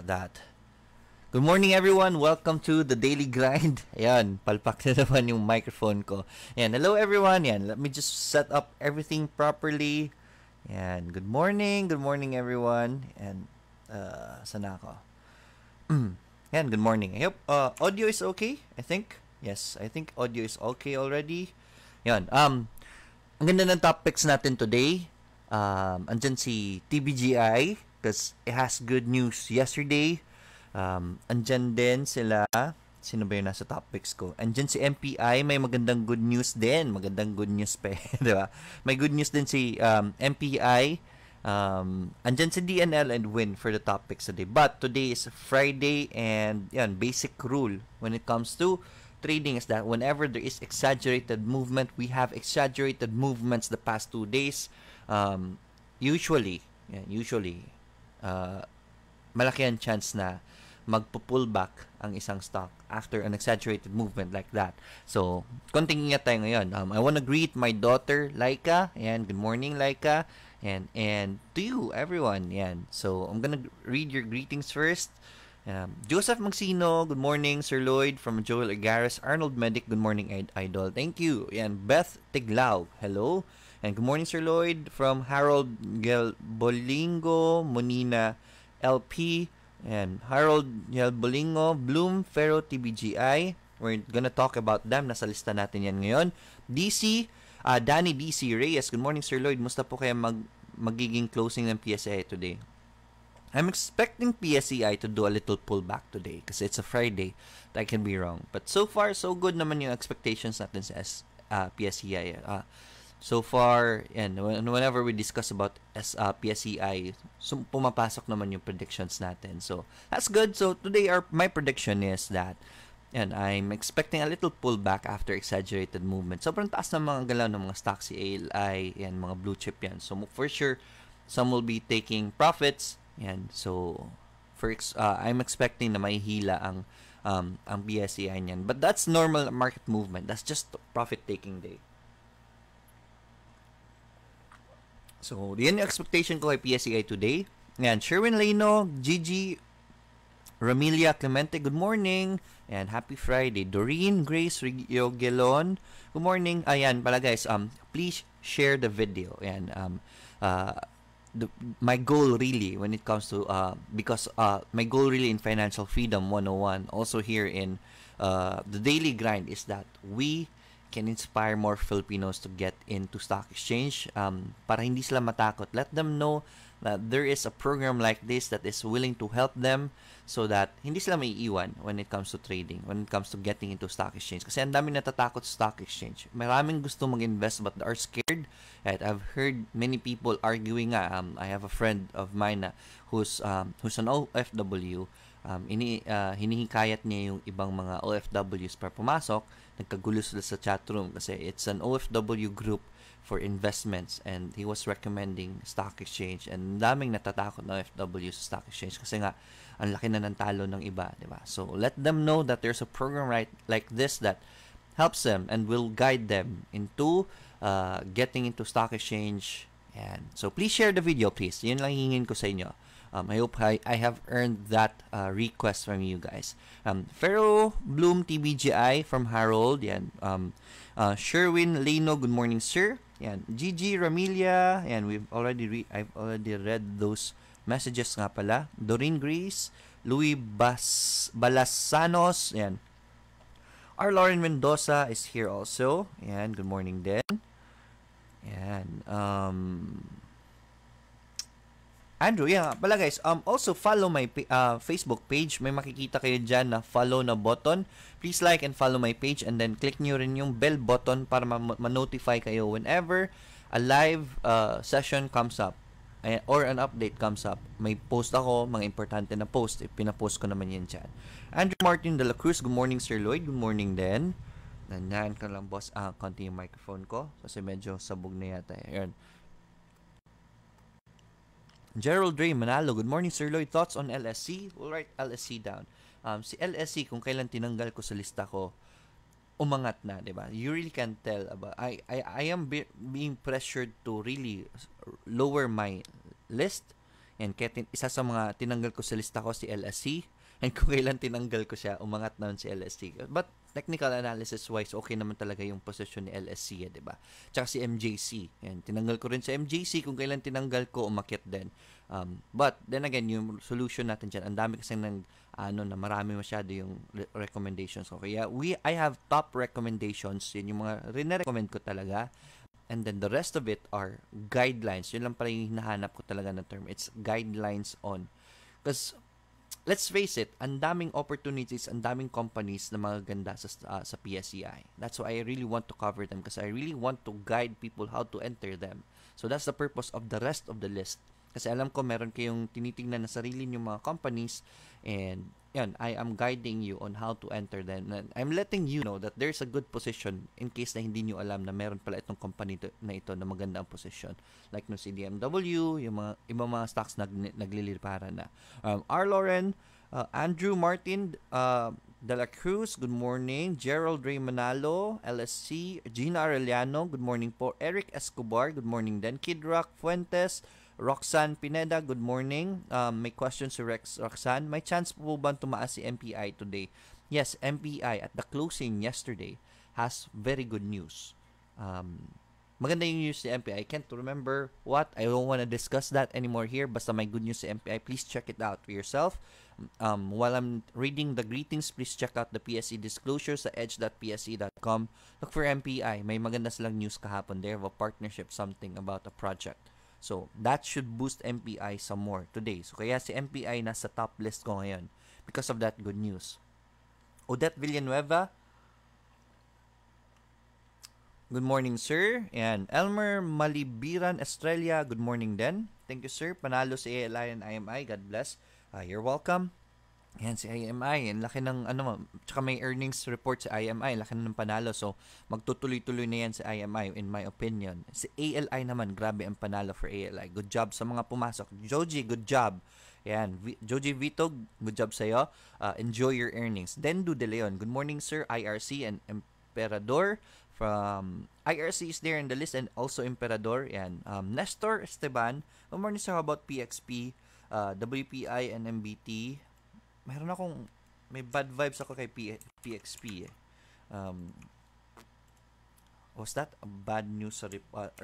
about that. Good morning everyone, welcome to the Daily Grind. Ayan, palpak na naman yung microphone ko. Ayan, hello everyone. Ayan, let me just set up everything properly. Ayan, good morning everyone. And sana ako? Ayan, good morning. I hope audio is okay, I think. Yes, I think audio is okay already. Ayan, ang ganda ng topics natin today. Andyan si TBGI because it has good news yesterday. Andyan din sila, sino ba yung nasa topics ko? Andyan si MPI, may magandang good news din. Magandang good news pa, di ba? May good news din si MPI. Andyan si DNL and Win for the topics today. But today is Friday and yan, basic rule when it comes to trading is that whenever there is exaggerated movement, we have exaggerated movements the past 2 days. Usually, malaki ang chance na magpo-pull back ang isang stock after an exaggerated movement like that. So, konting ingat tayo ngayon. I want to greet my daughter, Laika. And good morning, Laika. And to you, everyone. Yan. So, I'm gonna read your greetings first. Joseph Magsino, good morning. Sir Lloyd from Joel Agares. Arnold Medic, good morning, Idol. Thank you. And Beth Tiglao, hello. And good morning, Sir Lloyd. From Harold Bolingo, Monina LP. And Harold Bolingo, Bloom, Ferro, TBGI. We're gonna talk about them. Nasa lista natin yan ngayon. DC, Danny DC Reyes. Good morning, Sir Lloyd. Musta po kaya magiging closing ng PSEI today? I'm expecting PSEI to do a little pullback today because it's a Friday. That can be wrong. But so far, so good naman yung expectations natin sa PSEI. So far, and whenever we discuss about PSEI, pumapasok naman yung predictions natin. So, that's good. So, today, my prediction is that, and I'm expecting a little pullback after exaggerated movement. Sobrang taas ng mga galaw ng mga stocks, si ALI, and mga blue chip yan. So, for sure, some will be taking profits. Yan. So, I'm expecting na may hila ang PSEI niyan. But that's normal market movement. That's just profit-taking day. So, yan yung expectation ko kay PSEI today. Ayan, Sherwin Leno, Gigi, Ramilia Clemente, good morning. And happy Friday. Doreen Grace Yogelon, good morning. Ayan, pala guys, please share the video. Ayan, my goal really when it comes to, because my goal really in Financial Freedom 101, also here in the Daily Grind is that we can inspire more Filipinos to get into stock exchange para hindi sila matakot. Let them know that there is a program like this that is willing to help them so that hindi sila maiiwan when it comes to trading, when it comes to getting into stock exchange. Kasi ang dami natatakot sa stock exchange. Maraming gusto mag-invest but are scared. At I've heard many people arguing nga. I have a friend of mine who's an OFW. Hinihikayat niya yung ibang mga OFWs para pumasok. Nagkagulo sila sa chatroom kasi it's an OFW group for investments and he was recommending stock exchange and daming natatakot na OFW sa stock exchange kasi nga ang laki na ng talo ng iba, di ba? So let them know that there's a program like this that helps them and will guide them into getting into stock exchange. And so please share the video, please. Yun lang hingin ko sa inyo. I hope I have earned that request from you guys. Ferro Bloom TBGI from Harold. Yan. Sherwin Leno, good morning, sir. Yan. Gigi Ramilia. Yan. I've already read those messages nga pala. Doreen Grace. Louis Balasanos. Yan. Our Lauren Mendoza is here also. Yan. Good morning din. Yan. Andrew, yeah, pala guys, also follow my Facebook page. May makikita kayo dyan na follow na button. Please like and follow my page and then click nyo rin yung bell button para ma-notify kayo whenever a live session comes up or an update comes up. May post ako, mga importante na post. Pinapost ko naman yan dyan. Andrew Martin de la Cruz, good morning Sir Lloyd. Good morning din. Nandiyan ka lang boss. Konti yung microphone ko kasi medyo sabog na yata. Ayan. Gerald Ray Manalo, good morning Sir Lloyd. Thoughts on LSC? We'll write LSC down. Si LSC, kung kailan tinanggal ko sa lista ko, umangat na, di ba? You really can tell about. I am being pressured to really lower my list. And kaya isa sa mga tinanggal ko sa lista ko si LSC. And kung kailan tinanggal ko siya, umangat na si LSC. But technical analysis wise, okay naman talaga yung position ni LSC, di ba? Tsaka si MJC. Yan, tinanggal ko rin sa MJC. Kung kailan tinanggal ko, umakyat din. But then again, yung solution natin dyan, ang dami kasi na marami masyado yung recommendations ko. Kaya I have top recommendations. Yun yung mga rin-recommend ko talaga. And then the rest of it are guidelines. Yun lang pala yung hinahanap ko talaga na term. It's guidelines on. Because let's face it, ang daming opportunities, ang daming companies na magaganda sa PSEI. That's why I really want to cover them because I really want to guide people how to enter them. So that's the purpose of the rest of the list. Kasi alam ko meron kayong tinitingnan na sarili yung mga companies and yan, I am guiding you on how to enter them. And I'm letting you know that there's a good position in case na hindi nyo alam na meron pala itong company na ito na maganda ang position. Like no CDMW, yung mga ibang mga stocks naglilipara na. R. Lauren, Andrew Martin, De La Cruz, good morning. Gerald Ray Manalo, LSC, Gina Arellano, good morning po. Eric Escobar, good morning din. Kid Rock Fuentes, Roxanne Pineda, good morning. May question si Roxanne. May chance po ba tumaas si MPI today? Yes, MPI at the closing yesterday has very good news. Maganda yung news si MPI. I can't remember what. I don't want to discuss that anymore here. Basta may good news si MPI. Please check it out for yourself. While I'm reading the greetings, please check out the PSE disclosures sa edge.pse.com. Look for MPI. May maganda silang news kahapon. They have a partnership, something about a project. So, that should boost MPI some more today. So, kaya si MPI nasa top list ko ngayon because of that good news. Odette Villanueva, good morning, sir. And Elmer Malibiran, Australia, good morning din. Thank you, sir. Panalo si ALI and IMI. God bless. You're welcome. Yan si IMI, ang laki ng tsaka may earnings report sa IMI, laki ng panalo. So, magtutuloy-tuloy na yan sa IMI in my opinion. Si ALI naman, grabe ang panalo for ALI. Good job sa mga pumasok. Joji, good job. Yan, Joji Vito, good job sa'yo. Enjoy your earnings. Dendu De Leon, good morning sir. IRC and Emperador from IRC is there in the list and also Emperador. Yan. Nestor Esteban, good morning sir. How about PXP, WPI and MBT? May bad vibes ako kay PXP eh. Was that a bad news sa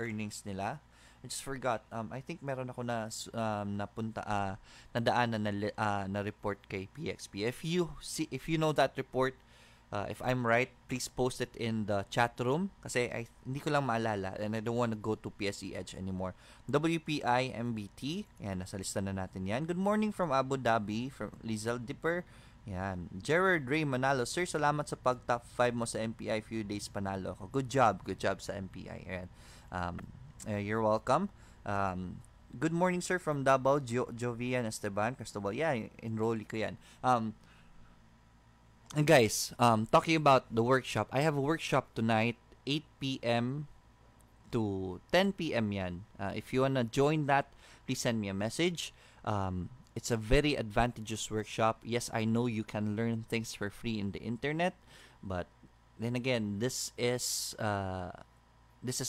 earnings nila? I just forgot. I think meron ako nadaanan na report kay PXP. If you know that report, if I'm right, please post it in the chat room kasi hindi ko lang maalala and I don't want to go to PSE Edge anymore. WPI MBT, yan, nasa lista na natin yan. Good morning from Abu Dhabi, from Lizelle Dipper. Yan. Gerard Ray Manalo, sir, salamat sa pag-top 5 mo sa MPI. Few days panalo ako. Good job sa MPI. Yan. You're welcome. Good morning, sir, from Davao, Jovian Esteban, Cristobal. Yeah, enroll ko yan. And guys, talking about the workshop, I have a workshop tonight, 8 p.m. to 10 p.m. yan. If you wanna join that, please send me a message. It's a very advantageous workshop. Yes, I know you can learn things for free in the internet, but then again, this is a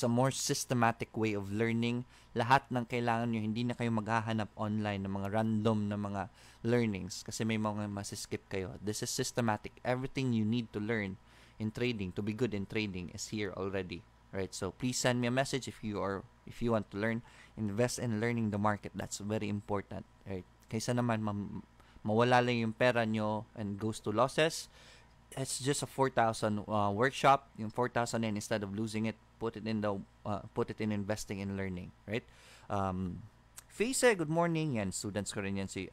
more systematic way of learning. Lahat ng kailangan nyo, hindi na kayo maghahanap online ng mga random na mga learnings kasi may mga masiskip kayo. This is systematic. Everything you need to learn in trading, to be good in trading, is here already. Right? So please send me a message if you want to learn, invest in learning the market. That's very important. Right? Kaysa naman mawala lang yung pera nyo and goes to losses. It's just a 4,000 workshop. Yung 4,000 yan, instead of losing it, put it in investing and learning, right? Face, good morning. Yan, student ko rin yan si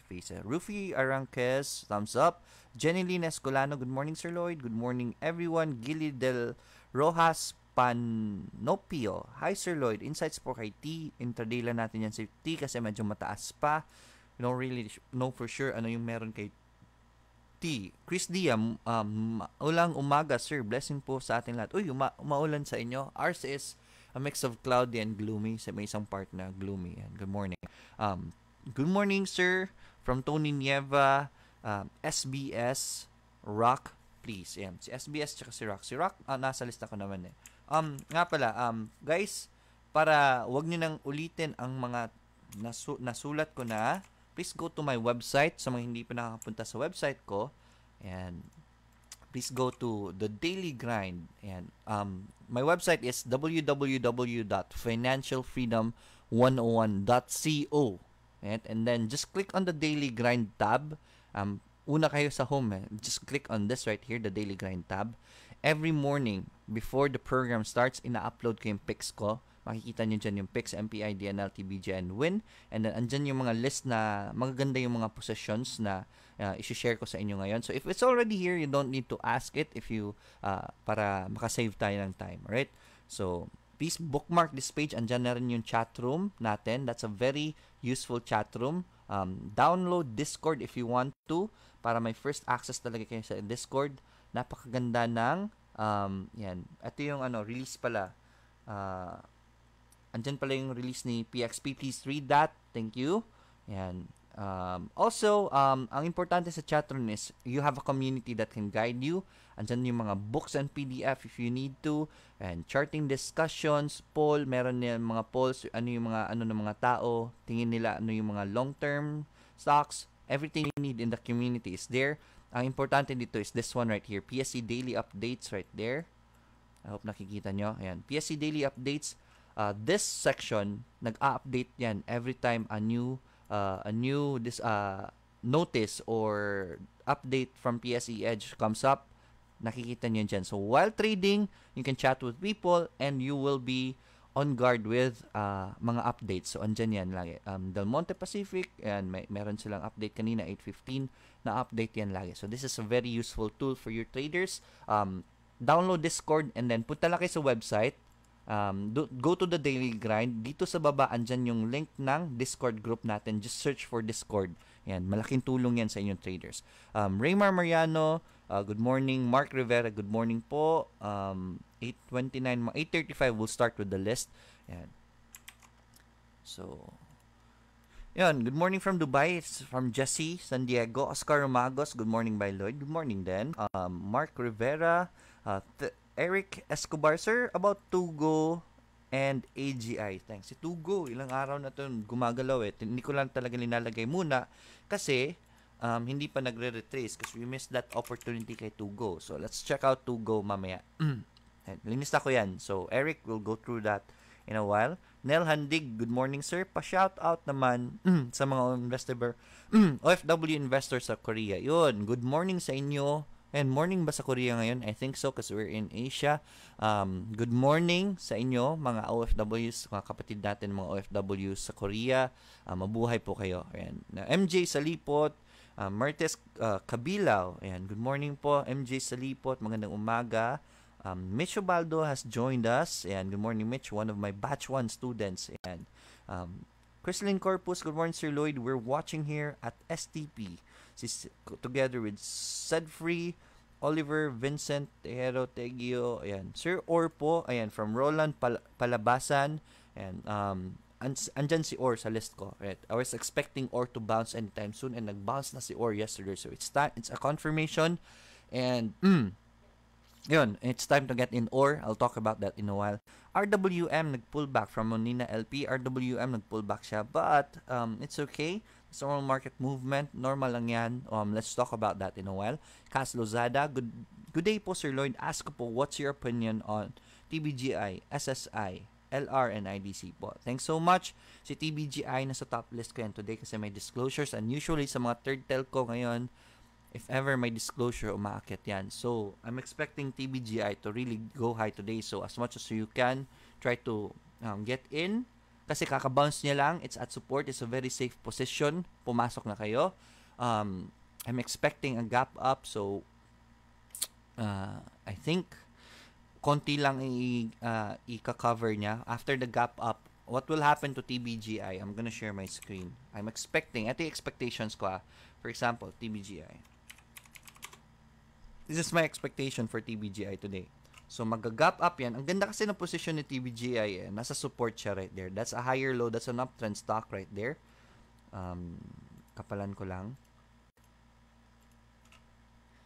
Face. Rufy Aranquez, thumbs up. Jenny Lynn Escolano, good morning Sir Lloyd. Good morning everyone. Gilly Del Rojas Panopio. Hi Sir Lloyd, insights po kay T. Intraday lang natin yan si T kasi medyo mataas pa. We don't really know for sure ano yung meron kay T. Chris Diam, ulang umaga sir, blessing po sa ating lahat. Uy, umaulan sa inyo. Ours is a mix of cloudy and gloomy. Sa may isang part na gloomy. And good morning. Good morning sir, from Tony Nieva, SBS, Rock, please. Yan, si SBS tsaka si Rock. Si Rock, nasa lista ko naman eh. Nga pala, guys, para wag niyo nang ulitin ang mga nasulat ko na. Please go to my website. Sa mga hindi pa nakakapunta sa website ko, and please go to the Daily Grind. And my website is www.financialfreedom101.co. And then just click on the Daily Grind tab. Una kayo sa home. Just click on this right here, the Daily Grind tab. Every morning, before the program starts, ina-upload ko yung picks ko. Makikita nyo dyan yung picks, MPI, DNL, TBJ, and WIN. And then, andyan yung mga list na magaganda yung mga positions na isi-share ko sa inyo ngayon. So, if it's already here, you don't need to ask it if you, para makasave tayo ng time. Alright? So, please bookmark this page. Andyan na rin yung chat room natin. That's a very useful chat room. Download Discord if you want to para may first access talaga kayo sa Discord. Napakaganda ng, yan. Ito yung release pala. Andyan pala yung release ni PXP. Please read that. Thank you. Yan. Also, ang importante sa chatroom is you have a community that can guide you. Andyan yung mga books and PDF if you need to. And charting discussions, poll. Meron niya mga polls. Ano yung mga ng mga tao. Tingin nila ano yung mga long-term stocks. Everything you need in the community is there. Ang importante dito is this one right here. PSC Daily Updates right there. I hope nakikita nyo. Ayan. PSC Daily Updates. This section, nag-update yan every time a new notice or update from PSE Edge comes up. Nakikita nyo dyan. So, while trading, you can chat with people and you will be on guard with mga updates. So, andyan yan lagi. Del Monte Pacific, and meron silang update kanina, 8:15, na update yan lagi. So, this is a very useful tool for your traders. Download Discord and then punta lang kayo sa website. Go to the Daily Grind. Dito sa baba, andyan yung link ng Discord group natin. Just search for Discord. Yan, malaking tulong yan sa inyong traders. Raymar Mariano, good morning. Mark Rivera, good morning po. 8:29, 8:35, we'll start with the list. Yan. So, yan, good morning from Dubai. It's from Jesse, San Diego. Oscar Romagos, good morning by Lloyd. Good morning then. Mark Rivera, Eric Escobar, sir, about Tugo and AGI. Thanks. Si Tugo, ilang araw na ito gumagalaw eh. Hindi ko lang talaga nilalagay muna kasi hindi pa nagre-retrace kasi we missed that opportunity kay Tugo. So, let's check out Tugo mamaya. Linista ko yan. So, Eric will go through that in a while. Nel Handig, good morning, sir. Pa-shout out naman sa mga OFW investors sa Korea. Yun, good morning sa inyo. And morning ba sa Korea ngayon? I think so because we're in Asia. Good morning sa inyo, mga OFWs, mga kapatid natin, mga OFWs sa Korea. Mabuhay po kayo. Ayan. MJ Salipot, Martes Kabilaw. Ayan. Good morning po, MJ Salipot. Magandang umaga. Mitch Obaldo has joined us. Ayan. Good morning, Mitch. One of my batch 1 students. Ayan. Chrislyn Corpus, good morning, Sir Lloyd. We're watching here at STP. Together with Sedfree, Oliver, Vincent, Tejero, Tegio, ayan. Sir Or po, ayan, from Roland Palabasan, and andyan si Or sa list ko. Right? I was expecting Or to bounce anytime soon, and nag-bounce na si Or yesterday, so it's a confirmation, and yun, it's time to get in Or. I'll talk about that in a while. RWM nag-pull back from Monina LP. RWM nag-pull back siya, but it's okay. It's normal market movement. Normal lang yan. Let's talk about that in a while. Cas Lozada, good day po, Sir Lloyd. Ask po, what's your opinion on TBGI, SSI, LR, and IDC po? Thanks so much. Si TBGI nasa top list ko yan today kasi may disclosures, and usually sa mga third telco ngayon, if ever may disclosure, umaakit yan. So, I'm expecting TBGI to really go high today. So, as much as you can, try to get in. Kasi kaka-bounce niya lang. It's at support. It's a very safe position. Pumasok na kayo. I'm expecting a gap up. So, I think, konti lang i-cover niya. After the gap up, what will happen to TBGI? I'm gonna share my screen. I'm expecting, ito yung expectations ko. For example, TBGI. This is my expectation for TBGI today. So, mag-gap up yan. Ang ganda kasi ng position ni TBGI. Nasa support siya right there. That's a higher low. That's an uptrend stock right there. Kapalan ko lang.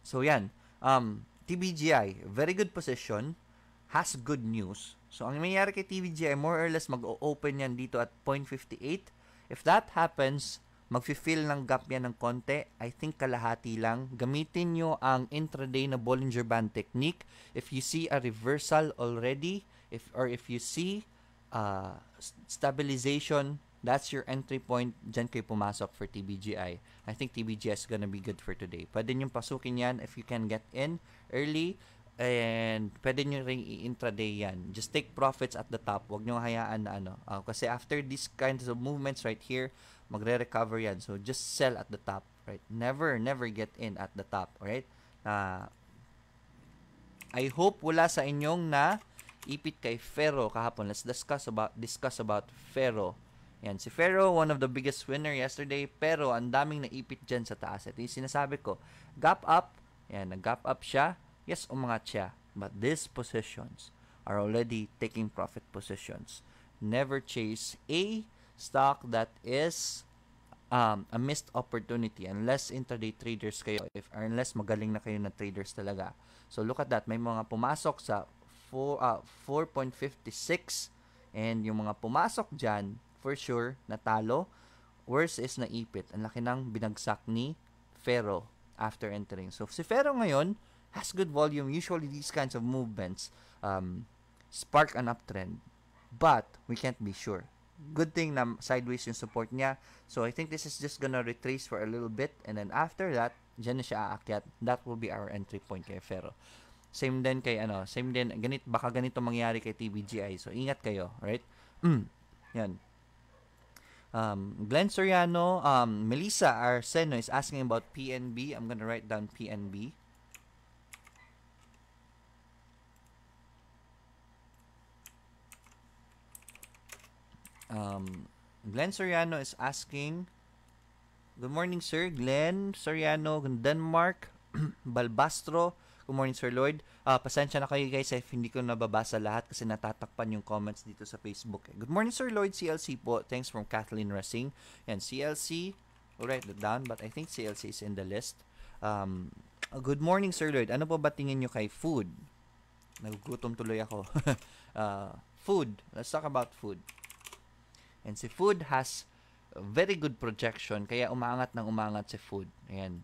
So, yan. TBGI, very good position. Has good news. So, ang nangyayari kay TBGI, more or less mag-open yan dito at 0.58. If that happens, magfi-fill ng gap yan ng konti. I think kalahati lang. Gamitin nyo ang intraday na Bollinger Band technique. If you see a reversal already, if you see stabilization, that's your entry point. Diyan kayo pumasok for TBGI. I think TBGI is gonna be good for today. Pwede nyo pasukin yan if you can get in early. And pwede nyo ring i-intraday yan. Just take profits at the top. Huwag nyo hayaan na kasi after these kinds of movements right here, magre-recover yan. So, just sell at the top, right? Never get in at the top, right? I hope wala sa inyong na ipit kay Ferro kahapon. Let's discuss about Ferro. Yan, si Ferro, one of the biggest winner yesterday, pero ang daming naipit dyan sa taas. Ito yung sinasabi ko, gap up, yan, nag-gap up siya, yes, umangat siya, but these positions are already taking profit positions. Never chase a stock that is a missed opportunity unless intraday traders kayo, unless magaling na kayo na traders talaga. So look at that, may mga pumasok sa 4.56 and yung mga pumasok dyan, for sure, natalo. Worse is naipit. Ang laki ng binagsak ni Ferro after entering. So si Ferro ngayon has good volume. Usually these kinds of movements spark an uptrend, but we can't be sure. Good thing na sideways yung support niya. So I think this is just gonna retrace for a little bit, and then after that, dyan na siya aakyat. That will be our entry point kay Ferro. Same din kay baka ganito mangyari kay TBGI. So ingat kayo, right? Yan. Glenn Soriano, Melissa ARSN is asking about PNB. I'm gonna write down PNB. Glenn Soriano is asking, good morning, sir. Glenn Soriano, Denmark, Balbastro. Good morning, Sir Lloyd. Pasensya na kayo guys if hindi ko nababasa lahat kasi natatakpan yung comments dito sa Facebook. Good morning, Sir Lloyd. CLC po. Thanks from Kathleen Racing. And CLC, we'll write it down, but I think CLC is in the list. Good morning, Sir Lloyd. Ano po ba tingin nyo kay food? Nagugutom tuloy ako. Food. Let's talk about food. And si food has a very good projection, kaya umangat si food. Ayan.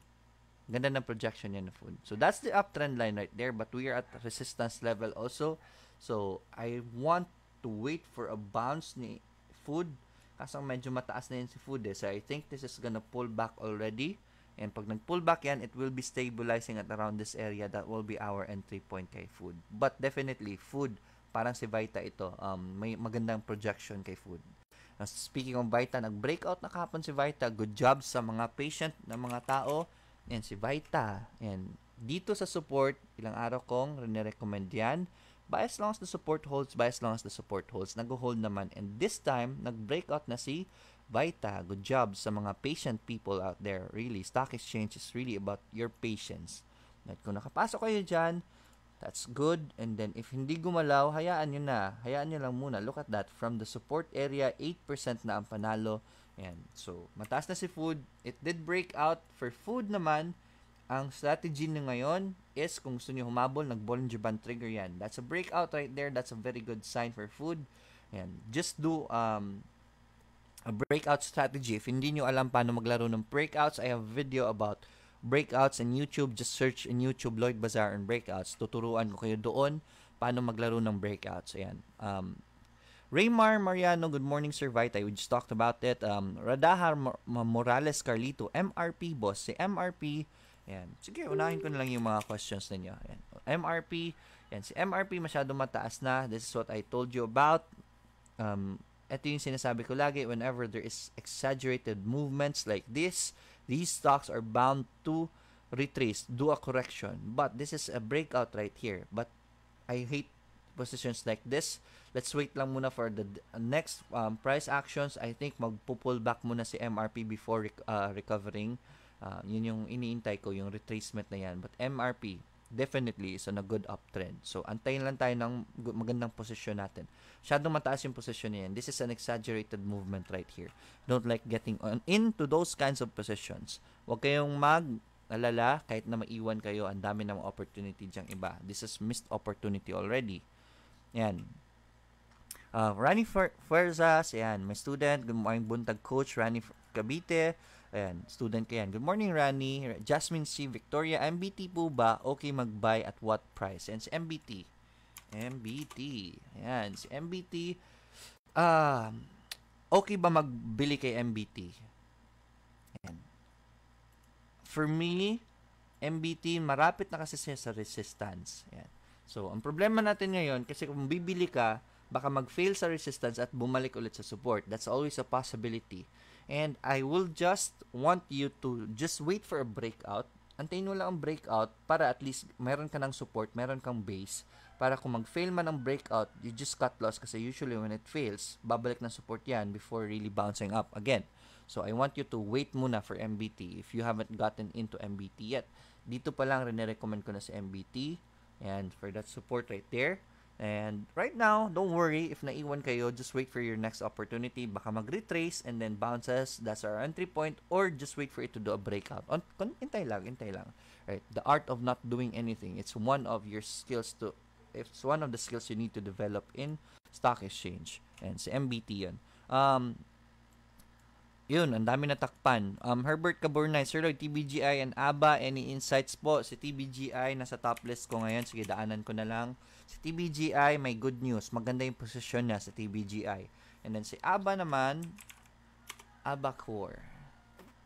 Ganda ng projection niya na food. So that's the uptrend line right there, but we are at resistance level also. So I want to wait for a bounce ni food. Kasi medyo mataas na yun si food. So I think this is gonna pull back already. And pag nag-pull back yan, it will be stabilizing at around this area. That will be our entry point kay food. But definitely, food, parang si Vita ito. May magandang projection kay food. Speaking of Vita, nag-breakout na kahapon si Vita. Good job sa mga patient na mga tao. Yan si Vita. Yan. Dito sa support, ilang araw kong recommend yan. Buy as long as the support holds, buy as long as the support holds. Nag-hold naman. And this time, nag-breakout na si Vita. Good job sa mga patient people out there. Really, stock exchange is really about your patience. At kung nakapasok kayo dyan, that's good. And then, if hindi gumalaw, hayaan nyo na. Hayaan nyo lang muna. Look at that. From the support area, 8% na ang panalo. Ayan. So, mataas na si food. It did break out. For food naman, ang strategy nyo ngayon is kung gusto nyo humabol, nag-Bollinger Band trigger yan. That's a breakout right there. That's a very good sign for food. Ayan. Just do a breakout strategy. If hindi nyo alam paano maglaro ng breakouts, I have a video about breakouts in YouTube. Just search in YouTube Lloyd Bazar and breakouts. Tuturuan ko kayo doon paano maglaro ng breakouts. Ayan. Raymar Mariano, good morning, Sir Vita. We just talked about it. Radahar Morales Carlito, MRP boss. Si MRP, yan. Sige, unahin ko na lang yung mga questions ninyo. Yan. MRP, yan. Si MRP masyado mataas na. This is what I told you about. Ito yung sinasabi ko lagi, whenever there is exaggerated movements like this, these stocks are bound to retrace, do a correction. But this is a breakout right here. But I hate positions like this. Let's wait lang muna for the next price actions. I think magpo-pull back muna si MRP before recovering. Yun yung iniintay ko, yung retracement na yan. But MRP definitely is on a good uptrend. So, antayin lang tayo ng magandang posisyon natin. Masyadong mataas yung posisyon niya yan. This is an exaggerated movement right here. Don't like getting into those kinds of positions. Huwag kayong mag-alala kahit na maiwan kayo. Ang dami ng opportunity dyang iba. This is missed opportunity already. Yan. Rani Fuerzas, ayan, my student. Good morning, buntag coach, Rani Cavite. Ayan, student ko yan. Good morning, Rani. Jasmine C. Victoria, MBT po ba? Okay mag-buy at what price? And si MBT. Ayan, si MBT. Okay ba magbili kay MBT? Ayan. For me, MBT, marapit na kasi siya sa resistance. Ayan. So, ang problema natin ngayon, kasi kung bibili ka, baka mag-fail sa resistance at bumalik ulit sa support. That's always a possibility. And I will just want you to just wait for a breakout. Antayin mo lang ang breakout para at least meron ka ng support, meron kang base. Para kung mag-fail man ang breakout, you just cut loss kasi usually when it fails, babalik ng support yan before really bouncing up again. So I want you to wait muna for MBT if you haven't gotten into MBT yet. Dito pa lang rin-recommend ko na si MBT and for that support right there. And right now, don't worry if naiwan kayo, just wait for your next opportunity. Baka mag-retrace and then bounces. That's our entry point. Or just wait for it to do a breakout. Intay lang. Right? The art of not doing anything. It's one of your skills to, it's one of the skills you need to develop in stock exchange. And si MBT yun. Yun, ang dami natakpan. Herbert Caburnay, Sir Lloyd, TBGI and ABA, any insights po? Si TBGI, nasa top list ko ngayon. Sige, daanan ko na lang. Si TBGI, may good news. Maganda yung posisyon niya sa TBGI. And then si ABA naman, ABA Core.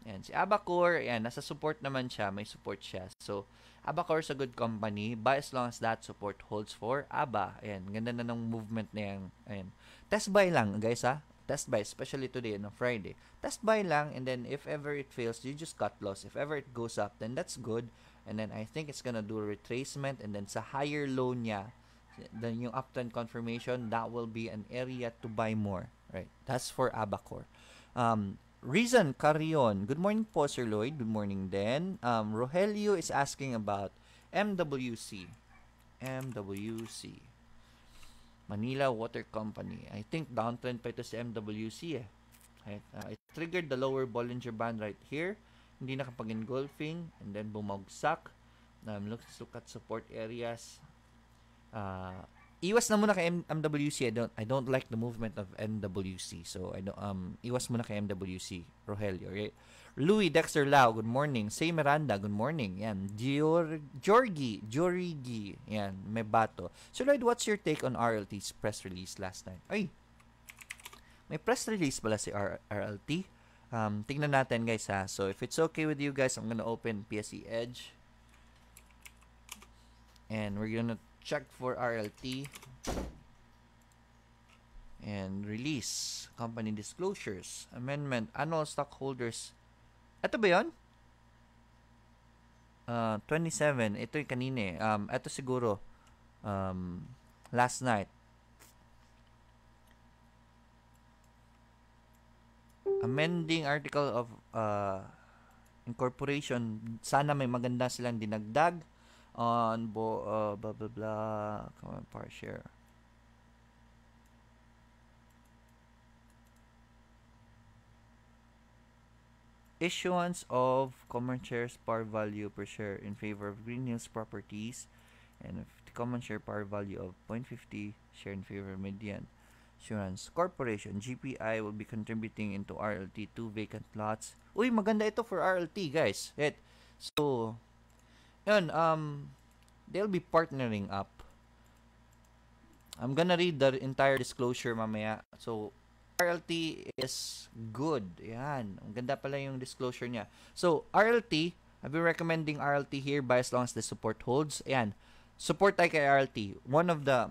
Yan, si ABA Core, yan, nasa support naman siya. May support siya. So, ABA Core is a good company. Buy as long as that support holds for ABA. Ayan, ganda na ng movement na yan. Ayan. Test buy lang, guys, ha? Test buy, especially today on a Friday. Test buy lang, and then if ever it fails, you just cut loss. If ever it goes up, then that's good. And then I think it's gonna do a retracement, and then sa higher low niya, then yung uptrend confirmation, that will be an area to buy more. Right? That's for Abacor. Reason Carrion. Good morning po, Sir Lloyd. Good morning then. Rogelio is asking about MWC. Manila Water Company. I think downtrend pa ito sa MWC eh. Right? It triggered the lower Bollinger Band right here. Hindi nakapag-engulfing and then bumagsak. Let's look at support areas. Iwas na muna kay MWC. I don't like the movement of MWC. So I don't iwas muna kay MWC. Rogelio, right? Louis Dexter Lau, good morning. Say Miranda, good morning. Yan. Jorgi. Yan, may bato. So Lloyd, what's your take on RLT's press release last night? Ay, may press release pala si RLT. Tingnan natin guys ha. So if it's okay with you guys, I'm gonna open PSE Edge. And we're gonna check for RLT. And release. Company disclosures. Amendment. Annual stockholders. Ito ba yun? 27. Ito yung kanina eh. Ito siguro. Last night. Amending article of incorporation. Sana may maganda silang dinagdag on blah blah blah. Come on, par share. Issuance of common shares par value per share in favor of Green Hills Properties and if the common share par value of 0.50 share in favor of Median Insurance Corporation. GPI will be contributing into RLT 2 vacant lots. Uy, maganda ito for RLT, guys. So, yun, they'll be partnering up. I'm gonna read the entire disclosure mamaya. So, RLT is good. Yan. Ang ganda pala yung disclosure niya. So, RLT, I've been recommending RLT here by as long as the support holds. Ayan. Support tayo kay RLT. One of the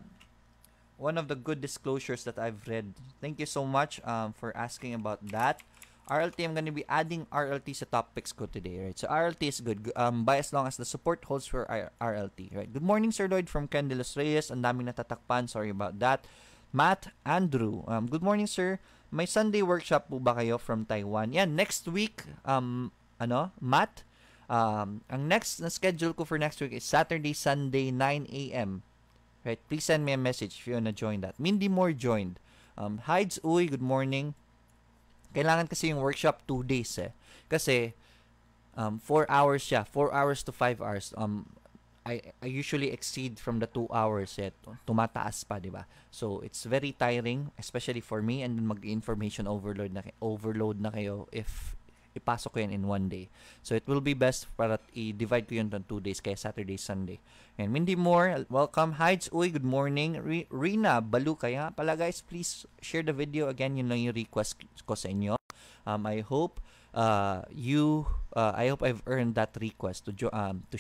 good disclosures that I've read. Thank you so much for asking about that. RLT, I'm going to be adding RLT sa top picks ko today, right? So, RLT is good. By as long as the support holds for RLT, right? Good morning, Sir Lloyd from Ken De Los Reyes. Ang daming natatakpan. Sorry about that. Matt Andrew. Good morning, sir. May Sunday workshop po ba kayo from Taiwan? Yan, next week, Matt, ang next na schedule ko for next week is Saturday, Sunday, 9 a.m. Right? Please send me a message if you wanna join that. Mindy Moore joined. Hides, uy, good morning. Kailangan kasi yung workshop 2 days eh. Kasi, 4 hours siya. 4 hours to 5 hours. I usually exceed from the 2 hours yet. Tumataas pa, di ba? So, it's very tiring, especially for me, and then mag-information overload na kayo if ipasok ko yan in 1 day. So, it will be best para i-divide ko yun on 2 days, kaya Saturday, Sunday. And Mindy Moore, welcome. Hides, uy, good morning. Rina, Baluka, nga pala guys, please share the video. Again, yun lang yung request ko sa inyo. I hope I hope I've earned that request to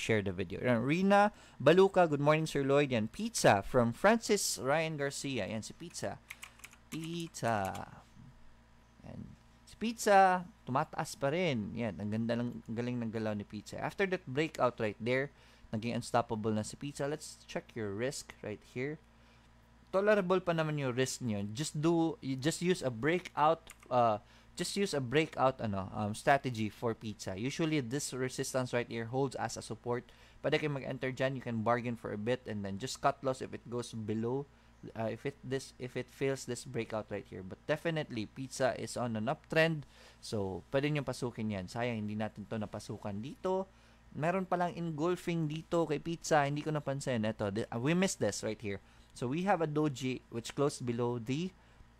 share the video. Rina Baluka, good morning Sir Lloyd. Yan, pizza from Francis Ryan Garcia. Yan si Pizza. Yan. Si Pizza, tumataas pa rin. Yan, ang galing ng galaw ni Pizza. After that breakout right there, naging unstoppable na si Pizza. Let's check your risk right here. Tolerable pa naman yung risk niyo. Just use a breakout strategy for Pizza. Usually this resistance right here holds as a support. Pwede kayo mag-enter dyan. You can bargain for a bit and then just cut loss if it goes below. If it fails this breakout right here. But definitely Pizza is on an uptrend. So pwede nyo pasukin yan. Sayang hindi natin to napasukan dito. Meron palang engulfing dito kay Pizza. Hindi ko napansin. Ito, we missed this right here. So we have a doji which closed below the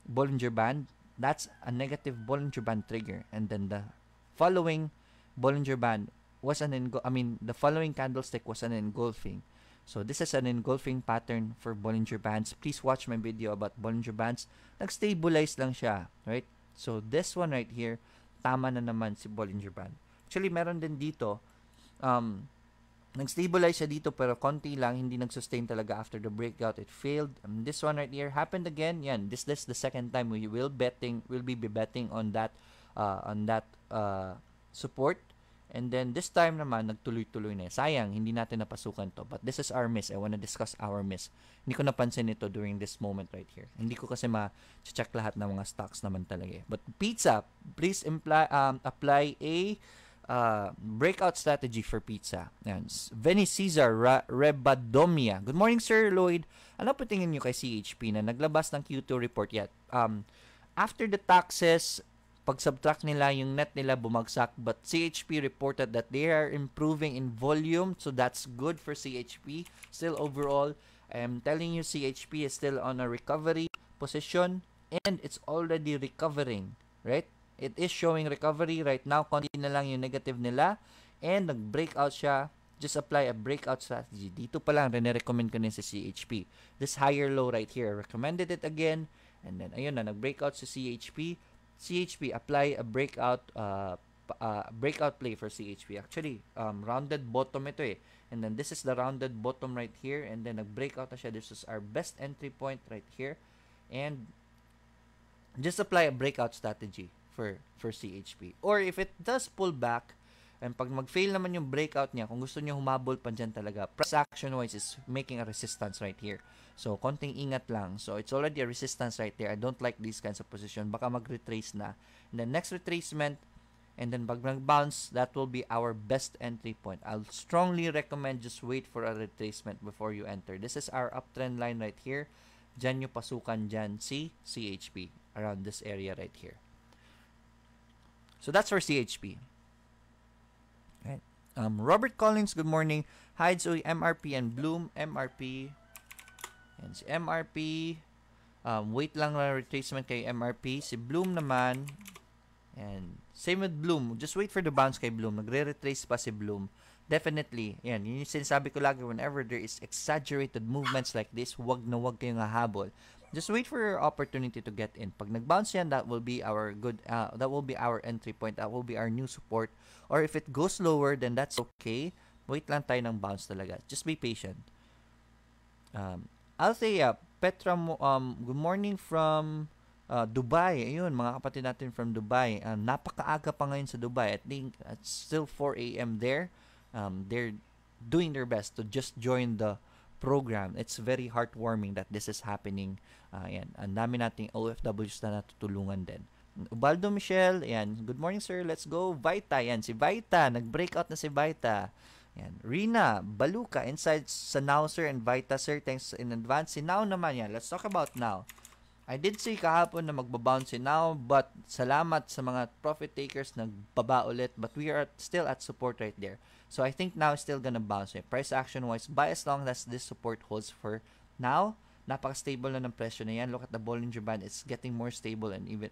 Bollinger Band. That's a negative Bollinger Band trigger. And then the following Bollinger Band was the following candlestick was an engulfing. So this is an engulfing pattern for Bollinger Bands. Please watch my video about Bollinger Bands. Nag-stabilize lang siya, right? So this one right here, tama na naman si Bollinger Band. Actually, meron din dito, nag-stabilize siya dito pero konti lang, hindi nag-sustain talaga after the breakout. It failed. This one right here happened again. Yan, this the second time we will be betting on that support. And then this time naman nagtuloy-tuloy na. Sayang hindi natin napasukan to. But this is our miss. I wanna discuss our miss. Hindi ko napansin ito during this moment right here. Hindi ko kasi ma-check lahat ng mga stocks naman talaga. But Pizza, please apply a breakout strategy for Pizza. Yan. Veni Cesar Rebadomia. Good morning, Sir Lloyd. Ano po tingin nyo kay CHP na naglabas ng Q2 report yet? After the taxes, pag-subtract nila, yung net nila bumagsak. But CHP reported that they are improving in volume. So that's good for CHP. Still overall, I'm telling you, CHP is still on a recovery position. And it's already recovering. Right? It is showing recovery right now. Konti na lang yung negative nila. And nag-breakout siya. Just apply a breakout strategy. Dito pa lang, recommend ko din sa CHP. This higher low right here. Recommended it again. And then, ayun na, nag-breakout sa CHP. CHP, apply a breakout play for CHP. Actually, rounded bottom ito eh. And then, this is the rounded bottom right here. And then, nag-breakout na siya. This is our best entry point right here. And, just apply a breakout strategy for CHP. Or if it does pull back, and pag mag-fail naman yung breakout niya, kung gusto niyo humabol pa dyan talaga, price action-wise is making a resistance right here. So, konting ingat lang. So, it's already a resistance right there. I don't like these kinds of position. Baka mag-retrace na. And then, next retracement, and then pag nag-bounce, that will be our best entry point. I'll strongly recommend just wait for a retracement before you enter. This is our uptrend line right here. Dyan yung pasukan dyan si CHP around this area right here. So, that's for CHP. Right. Robert Collins, good morning. Hides, MRP and Bloom. MRP. And si MRP, wait lang na retracement kay MRP. Si Bloom naman, and same with Bloom. Just wait for the bounce kay Bloom. Nagre-retrace pa si Bloom. Definitely, yan. Yun yung sinasabi ko lagi, whenever there is exaggerated movements like this, wag na wag kayong hahabol. Just wait for your opportunity to get in. Pag nag-bounce yan, that will be our entry point. That will be our new support. Or if it goes lower, then that's okay. Wait lang tayo ng bounce talaga. Just be patient. Althea, Petra, good morning from Dubai. Ayun, mga kapatid natin from Dubai. Napakaaga pa ngayon sa Dubai. I think it's still 4 a.m. there. They're doing their best to just join the program. It's very heartwarming that this is happening. Yan. Ang dami nating OFWs na natutulungan din. Ubaldo Michelle, yan. Good morning, sir. Let's go. Vita, yan. Si Vita. Nag-breakout na si Vita. Yan. Rina, Baluka, inside sa Now, sir, and Vita, sir. Thanks in advance. Si Now naman, yan. Let's talk about Now. I did say kahapon na magbabounce now, but salamat sa mga profit takers nagbaba ulit, but we are still at support right there. So I think now it's still gonna bounce. Price action wise, buy as long as this support holds for now. Napaka-stable na ng presyo na yan. Look at the Bollinger Band. It's getting more stable and even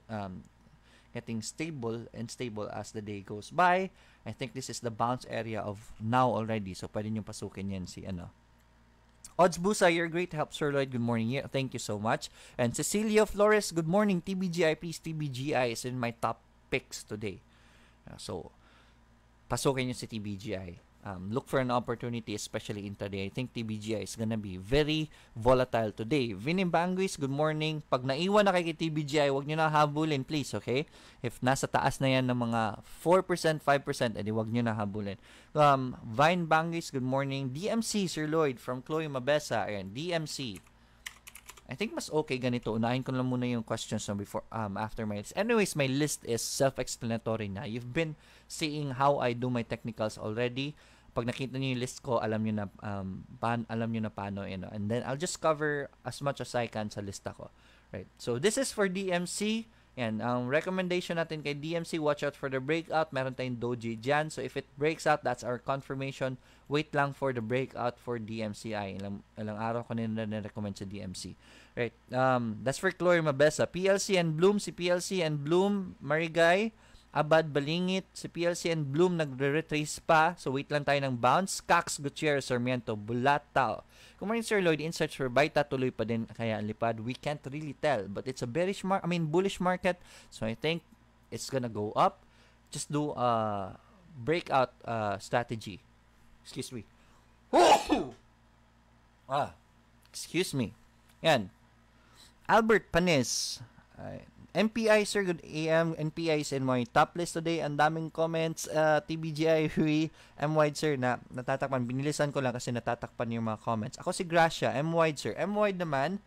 getting stable and stable as the day goes by. I think this is the bounce area of now already. So pwede nyo pasukin yan si Odds Busa, you're great help, Sir Lloyd. Good morning. Yeah, thank you so much. And Cecilia Flores, good morning. TBGI, please. TBGI is in my top picks today. So, pasukin nyo si TBGI. Look for an opportunity, especially intraday. I think TBGI is gonna be very volatile today. Vinim Banguis, good morning. Pag naiwan na kay TBGI, wag nyo na habulin, please, okay? If nasa taas na yan ng mga 4%, 5%, edi wag nyo na habulin. Vine Banguis, good morning. DMC, Sir Lloyd, from Chloe Mabesa. Ayan, DMC. I think mas okay ganito. Unahin ko lang muna yung questions na before, after my list. Anyways, my list is self-explanatory na. You've been seeing how I do my technicals already. Pag nakita niyo yung list ko, alam niyo na paano, and then I'll just cover as much as I can sa lista ko. Right. So this is for DMC. Yan, ang recommendation natin kay DMC, watch out for the breakout. Meron tayong doji dyan. So if it breaks out, that's our confirmation. Wait lang for the breakout for DMCI. Ilang araw ko nila na-recommend sa DMC. Right. That's for Chloe Mabesa. PLC and Bloom, si PLC and Bloom, Marigay, Abad Balingit, si PLC and Bloom nagre-retrace pa. So wait lang tayo ng bounce. Cax Gutierrez, Sarmiento, Bulatao. Kung maraming Sir Lloyd, in search for Baita, tuloy pa din kaya ang lipad. We can't really tell, but it's a bullish market. So I think it's gonna go up. Just do a breakout strategy. Excuse me. Excuse me. Yan. Albert Panis. MPI, sir, good AM. NPI is in my top list today. Ang daming comments. TBGI, Hui, M-Wide, sir, na natatakpan. Binilisan ko lang kasi natatakpan yung mga comments. Ako si Gracia, M-Wide, sir. M-Wide naman,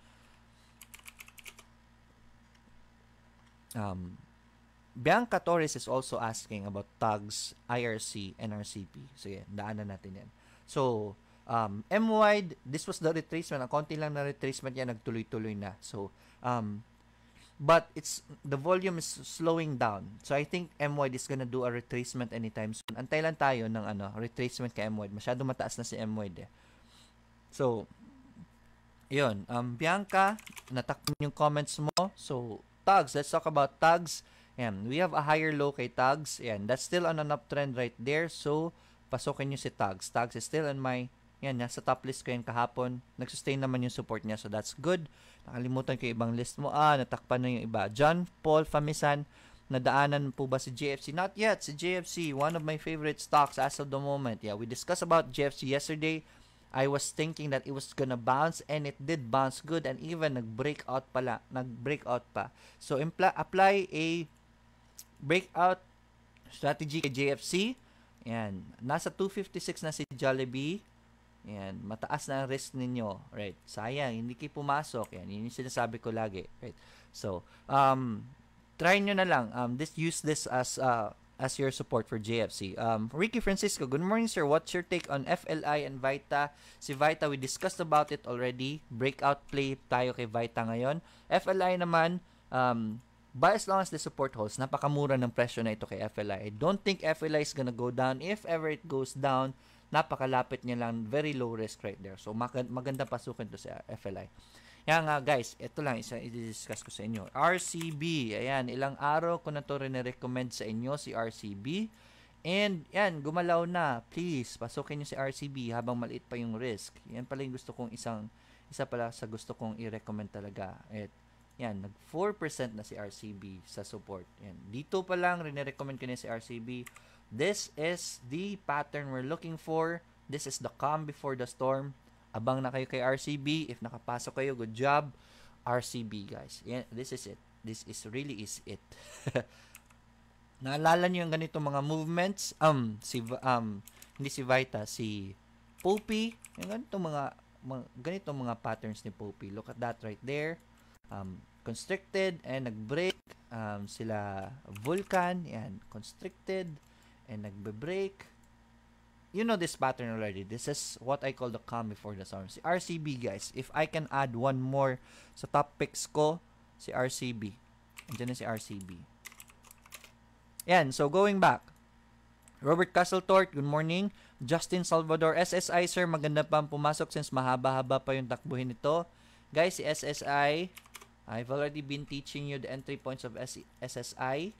Bianca Torres is also asking about tags, IRC, NRCP. So, yeah, daanan natin yan. So, M-Wide, this was the retracement. Ang konti lang na retracement yan, nagtuloy-tuloy na. So, but the volume is slowing down. So I think M-Wide is gonna do a retracement anytime soon. Antay lang tayo ng retracement kay M-Wide. Masyado mataas na si M-Wide eh. So, yun. Bianca, natakpan yung comments mo. So, tags. Let's talk about tags. Yan. We have a higher low kay tags. Yan. That's still on an uptrend right there. So, pasokin nyo si tags. Tags is still on my, yan, nasa top list ko yan kahapon. Nagsustain naman yung support niya. So, that's good. Nakalimutan ko yung ibang list mo. Natakpan na yung iba. John Paul Famisan, nadaanan po ba si JFC? Not yet. Si JFC, one of my favorite stocks as of the moment. Yeah, we discussed about JFC yesterday. I was thinking that it was gonna bounce, and it did bounce good, and even nag-breakout pa. So, apply a breakout strategy kay JFC. Yan. Nasa 256 na si Jollibee. Yan, mataas na ang risk ninyo, right? Sayang, hindi kayo pumasok. Yan, yun yung sinasabi ko lagi, right? So, try nyo na lang. Use this as your support for JFC. Ricky Francisco, good morning, sir. What's your take on FLI and Vita? Si Vita, we discussed about it already. Breakout play tayo kay Vita ngayon. FLI naman, buy as long as the support holds. Napakamura ng presyo na ito kay FLI. I don't think FLI is gonna go down. If ever it goes down, napakalapit niya lang, very low risk right there. So, maganda pasukin to sa FLI. Yan nga, guys, ito lang, i-discuss ko sa inyo. RCB, ayan, ilang araw ko na to rin recommend sa inyo, si RCB. And, yan, gumalaw na. Please, pasukin nyo si RCB habang maliit pa yung risk. Yan pala yung isa pala sa gusto kong i-recommend talaga. At, yan, nag 4% na si RCB sa support. Yan, dito pa lang, rin-recommend ko na si RCB. This is the pattern we're looking for. This is the calm before the storm. Abang na kayo kay RCB. If nakapasok kayo, good job. RCB, guys. Yeah, this is it. This is really is it. Naalala niyo yung ganito mga movements? Hindi si Vita, si Poppy. Yung ganito mga patterns ni Poppy. Look at that right there. Constricted and nag-break. Sila Vulcan. Yan, constricted and nagbe-break. You know this pattern already. This is what I call the calm before the storm. Si RCB, guys, if I can add one more sa top picks ko, Si RCB. Andiyan na si RCB. Yan, so going back. Robert Castletort, good morning. Justin Salvador, SSI sir, maganda pa ang pumasok since mahaba-haba pa yung takbuhin nito. Guys, si SSI, I've already been teaching you the entry points of SSI.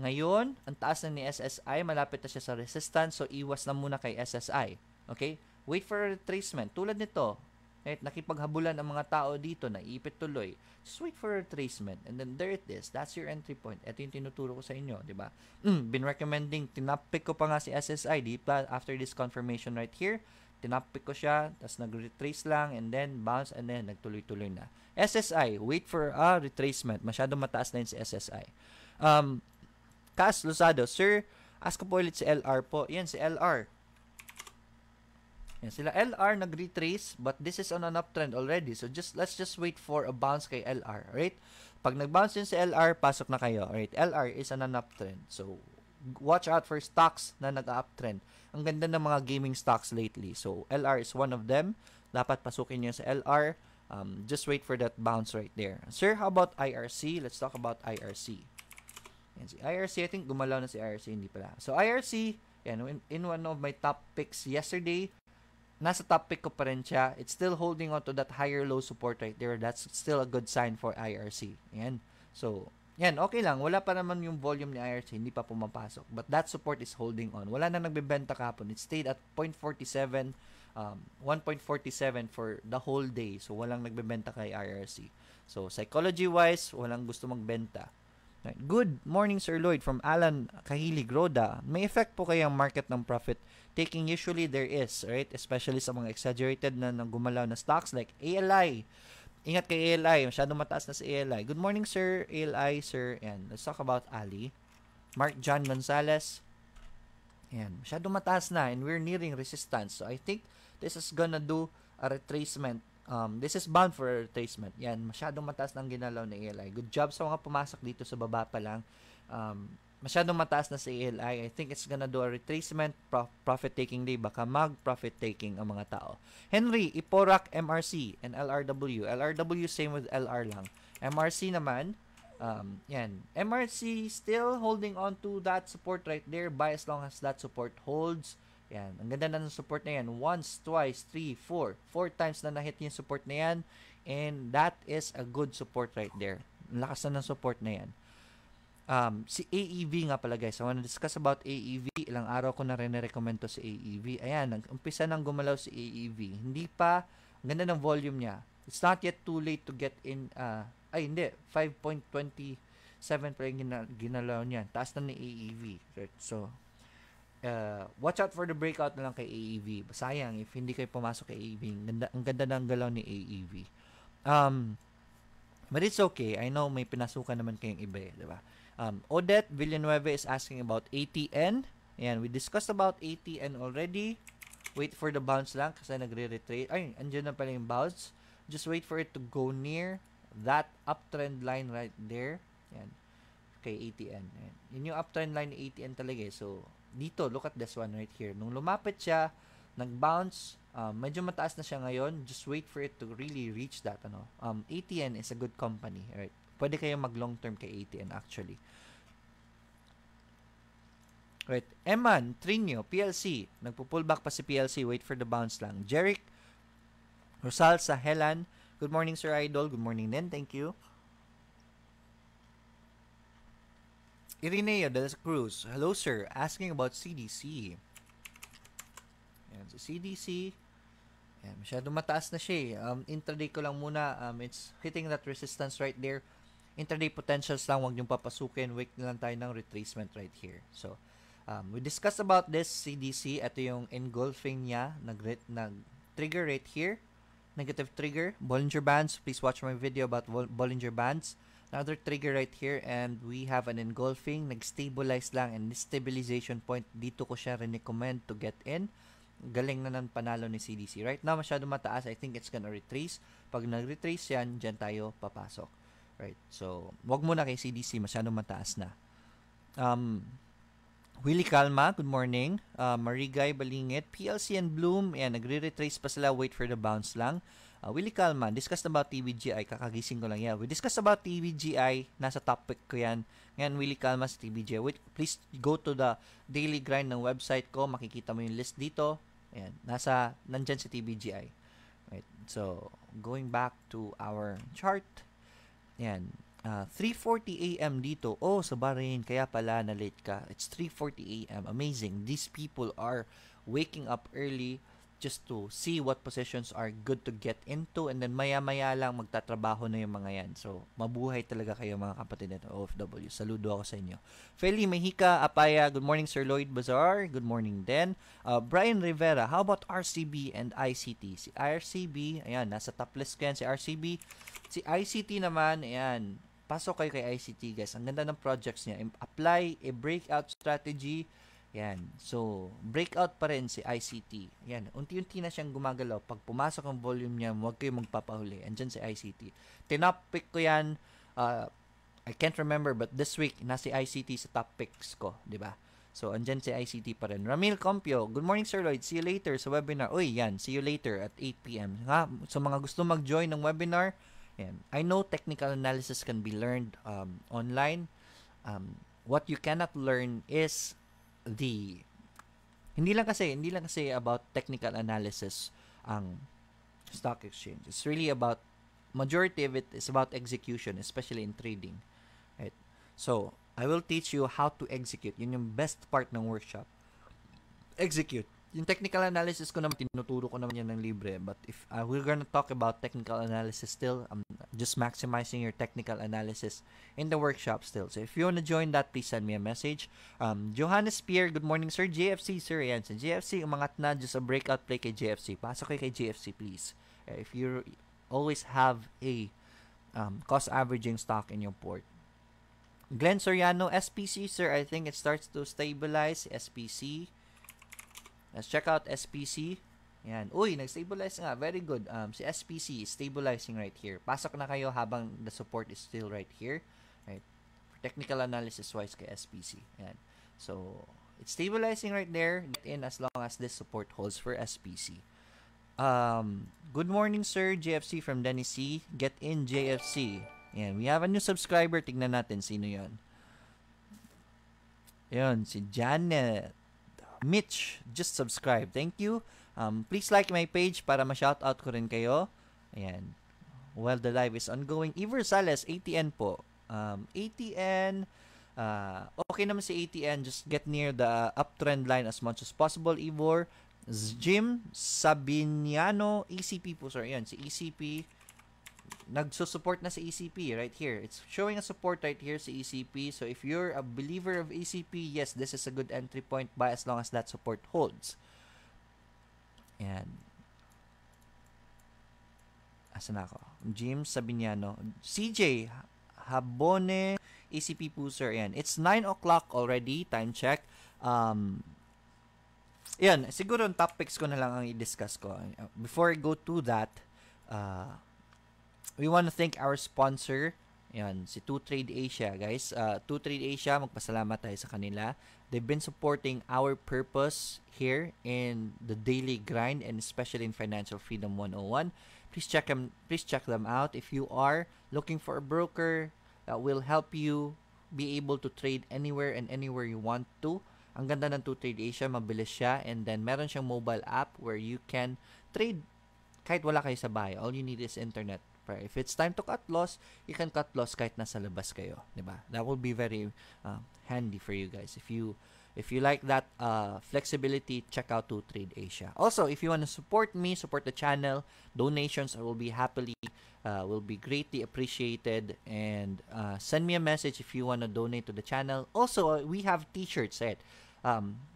Ngayon, ang taas na ni SSI, malapit na siya sa resistance, so iwas na muna kay SSI. Okay? Wait for a retracement. Tulad nito, nakipaghabulan ang mga tao dito, naiipit tuloy. Just wait for a retracement. And then there it is. That's your entry point. Ito yung tinuturo ko sa inyo, di ba? Been recommending, tinapik ko pa nga si SSI, di ba? After this confirmation right here, tinapik ko siya, tapos nag-retrace lang, and then bounce, and then nagtuloy-tuloy na. SSI, wait for a retracement. Masyado mataas na yun si SSI. Cas Lozado, sir, ask ko po ulit si LR po. Yan, si LR. Yan, sila LR nag-retrace, but this is on an uptrend already. So, let's just wait for a bounce kay LR, right? Pag nag-bounce din si LR, pasok na kayo, right? LR is on an uptrend. So, watch out for stocks na nag-uptrend. Ang ganda ng mga gaming stocks lately. So, LR is one of them. Dapat pasukin nyo sa LR. Just wait for that bounce right there. Sir, how about IRC? Let's talk about IRC. Yan, si IRC, I think gumalaw na si IRC, hindi pala. So, IRC, yan, in one of my top picks yesterday, nasa top pick ko pa rin siya. It's still holding on to that higher low support right there. That's still a good sign for IRC. Yan. So, yan, okay lang. Wala pa naman yung volume ni IRC, hindi pa pumapasok. But that support is holding on. Wala na nagbebenta kahapon. It stayed at 0.47, 1.47 for the whole day. So, walang nagbebenta kay IRC. So, psychology-wise, walang gusto magbenta. Good morning, Sir Lloyd, from Alan Kahilig Roda. May effect po kaya ang market ng profit taking? Usually there is, right? Especially sa mga exaggerated na gumalaw na stocks like ALI. Ingat kay ALI, masyadong mataas na si ALI. Good morning, Sir ALI, sir. And let's talk about Ali. Mark John Gonzalez. Yan, masyadong mataas na and we're nearing resistance. So I think this is gonna do a retracement. This is bound for a retracement. Yan, masyadong mataas ng ginalaw ni ALI. Good job sa mga pumasok dito sa baba pa lang. Masyadong mataas na si ALI. I think it's gonna do a retracement, profit-taking day. Baka mag-profit-taking ang mga tao. Henry, Iporak, MRC, and LRW. LRW, same with LR lang. MRC naman, yan. MRC still holding on to that support right there. Buy as long as that support holds. Yan. Ang ganda na ng support na yan. Once, twice, 3, 4. 4 times na na-hit yung support na yan. And that is a good support right there. Lakas na ng support na yan. Si AEV nga pala guys. I want to discuss about AEV. Ilang araw ko na rin na-recommend to si AEV. Ayan. Nag-umpisa nang gumalaw si AEV. Hindi pa. Ang ganda ng volume niya. It's not yet too late to get in. Ay, hindi. 5.27 pa yung ginalaw niyan. Taas na ni AEV. Right? So, watch out for the breakout na lang kay AEV. Sayang if hindi kayo pumasok kay AEV. Ang ganda ng galaw ni AEV. But it's okay. I know may pinasukan naman kayong iba, di ba? Odette Villanueva is asking about ATN. Ayan, we discussed about ATN already. Wait for the bounce lang kasi nagre-retrace. Ay, andyan na pala yung bounce. Just wait for it to go near that uptrend line right there. Ayan. Kay ATN. Ayan. Yun yung uptrend line ni ATN talaga eh. So, dito, look at this one right here. Nung lumapit siya, nag-bounce, medyo mataas na siya ngayon. Just wait for it to really reach that. ATN is a good company, right? Pwede kayo mag-long term kay ATN actually. Right. Eman, Trinio, PLC. Nagpo-pullback pa si PLC. Wait for the bounce lang. Jeric Rosal sa Helan. Good morning, Sir Idol. Good morning din. Thank you. Irineo de la Cruz. Hello, sir. Asking about CDC. Ayan, so CDC. Ayan, masyadong mataas na siya. Intraday ko lang muna. It's hitting that resistance right there. Intraday potentials lang. Huwag niyong papasukin. Wait na lang tayo ng retracement right here. So, we discussed about this CDC. Ito yung engulfing niya. Nag-trigger right here. Negative trigger. Bollinger Bands. Please watch my video about Bollinger Bands. Another trigger right here and we have an engulfing, nag-stabilize lang and this stabilization point, dito ko siya recommend to get in. Galing na ng panalo ni CDC. Right now, masyado mataas. I think it's gonna retrace. Pag nag-retrace yan, dyan tayo papasok. Right? So, wag muna kay CDC, masyado mataas na. Willie Calma, good morning. Marigay Balingit, PLC and Bloom, yan, nagre-retrace pa sila, wait for the bounce lang. Willie Calman, discussed about TBGI. Kakagising ko lang yan. We discussed about TBGI. Nasa topic ko yan. Ngayon, Willie Calman sa TBGI. Please go to the daily grind ng website ko. Makikita mo yung list dito. Ayan. Nandyan si TBGI. Right. So, going back to our chart. Ayan. 3:40 a.m. dito. Oh, sa Bahrain. Kaya pala na late ka. It's 3:40 a.m. Amazing. These people are waking up early just to see what positions are good to get into, and then maya-maya lang magtatrabaho na yung mga yan. So, mabuhay talaga kayo mga kapatid at OFW. Saludo ako sa inyo. Feli Mejika Apaya, good morning Sir Lloyd Bazar. Good morning din. Brian Rivera, how about RCB and ICT? Si RCB, ayan, nasa top list ko yan si RCB. Si ICT naman, ayan, pasok kayo kay ICT guys. Ang ganda ng projects niya. Apply a breakout strategy. Yan. So, breakout pa rin si ICT. Yan. Unti-unti na siyang gumagalaw. Pag pumasok ang volume niya, huwag kayong magpapahuli. Andyan si ICT. Tinop-pick ko yan. I can't remember, but this week, nasa ICT sa top picks ko. Diba? So, andyan si ICT pa rin. Ramil Compio, good morning Sir Lloyd. See you later sa webinar. Uy, yan. See you later at 8 p.m. So, mga gusto mag-join ng webinar, yan. I know technical analysis can be learned online. What you cannot learn is hindi lang kasi about technical analysis ang stock exchange. It's really about, majority of it is about execution, especially in trading. Right? So, I will teach you how to execute. Yun yung best part ng workshop. Execute. Yung technical analysis ko naman, tinuturo ko naman yan ng libre. But if we're gonna talk about technical analysis still, just maximizing your technical analysis in the workshop still. So if you wanna join that, please send me a message. Johannes Pierre, good morning sir. JFC sir, yan. Sa JFC, umangat na, just a breakout play kay JFC. Pasok kayo kay JFC, please. If you always have a cost averaging stock in your port. Glenn Soriano, SPC sir, I think it starts to stabilize. SPC. Let's check out SPC. Yan. Uy, nag-stabilize nga. Very good. Si SPC is stabilizing right here. Pasok na kayo habang the support is still right here. Right. For technical analysis wise kay SPC. Yan. So, it's stabilizing right there. Get in as long as this support holds for SPC. Good morning, sir. JFC from Dennis C. Get in, JFC. Yan. We have a new subscriber. Tignan natin sino yon. Yun, si Janet. Mitch, just subscribe. Thank you. Please like my page para ma-shoutout ko rin kayo. Ayan. While the live is ongoing. Ivor Sales, ATN po. ATN, okay naman si ATN. Just get near the uptrend line as much as possible, Ivor. Jim Sabiniano, ECP po, sir. Ayan, si ECP. Nagsusupport na sa ECP right here. It's showing a support right here sa ECP. So if you're a believer of ECP, yes, this is a good entry point, buy as long as that support holds. Ayan. Asan ako? Jim Sabiniano. CJ Habone, ECP po sir. Ayan. It's 9 o'clock already. Time check. Ayan. Siguro ang top picks ko na lang ang i-discuss ko. Before I go to that, we want to thank our sponsor. Yan, si 2Trade Asia, guys. 2Trade Asia, magpasalamat tayo sa kanila. They've been supporting our purpose here in the daily grind and especially in Financial Freedom 101. Please check them out. If you are looking for a broker that will help you be able to trade anywhere and anywhere you want to. Ang ganda ng 2Trade Asia, mabilis siya, and then meron siyang mobile app where you can trade kahit wala kayo sa bahay. All you need is internet. If it's time to cut loss, you can cut loss kahit nasa labas kayo, diba? That will be very handy for you guys. If you like that flexibility, check out 2Trade Asia. Also, if you want to support me, support the channel, donations will be greatly appreciated, and send me a message if you want to donate to the channel. Also, we have t-shirts, right?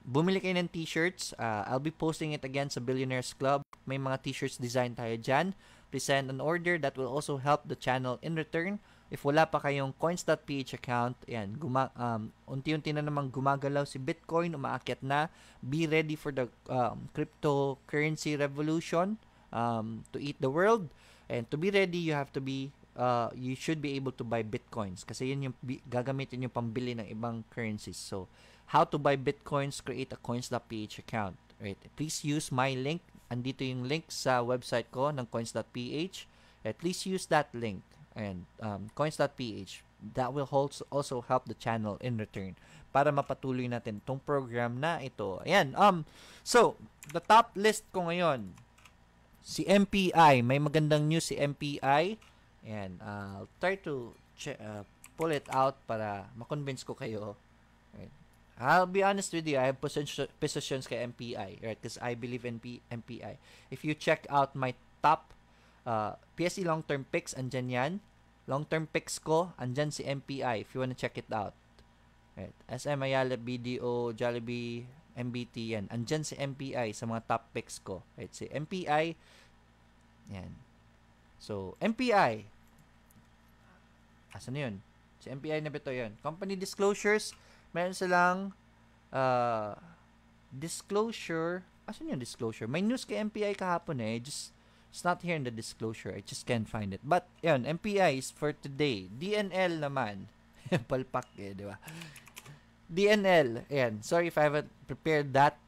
Bumili kayo ng t-shirts. I'll be posting it again sa Billionaires Club. May mga t-shirts design tayo dyan. Please send an order. That will also help the channel in return. If wala pa kayong coins.ph account, yan, unti-unti na namang gumagalaw si Bitcoin, umaakyat na. Be ready for the cryptocurrency revolution to eat the world. And to be ready, you should be able to buy Bitcoins kasi yun yung gagamitin yung pambili ng ibang currencies. So, how to buy Bitcoins, create a coins.ph account. Right? Please use my link. andito yung link sa website ko ng coins.ph. At least use that link. And coins.ph. That will also help the channel in return para mapatuloy natin itong program na ito. Ayan. So, the top list ko ngayon, si MPI. May magandang news si MPI. And I'll try to pull it out para makonvince ko kayo. Right. I'll be honest with you, I have positions kay MPI, right? Because I believe in MPI. If you check out my top PSE long-term picks, andyan yan. Long-term picks ko, andyan si MPI if you wanna check it out. Right. SM, Ayala, BDO, Jollibee, MBT, yan. Andyan si MPI sa mga top picks ko. Right. Si MPI, yan. So, MPI, asan yun? Si MPI na ba ito yun? Company disclosures, meron silang disclosure. Asan yung disclosure? May news kay MPI kahapon eh. It's not here in the disclosure. I just can't find it. But, yun, MPI is for today. DNL naman. Palpak eh, di ba? DNL. Ayan. Sorry if I haven't prepared that.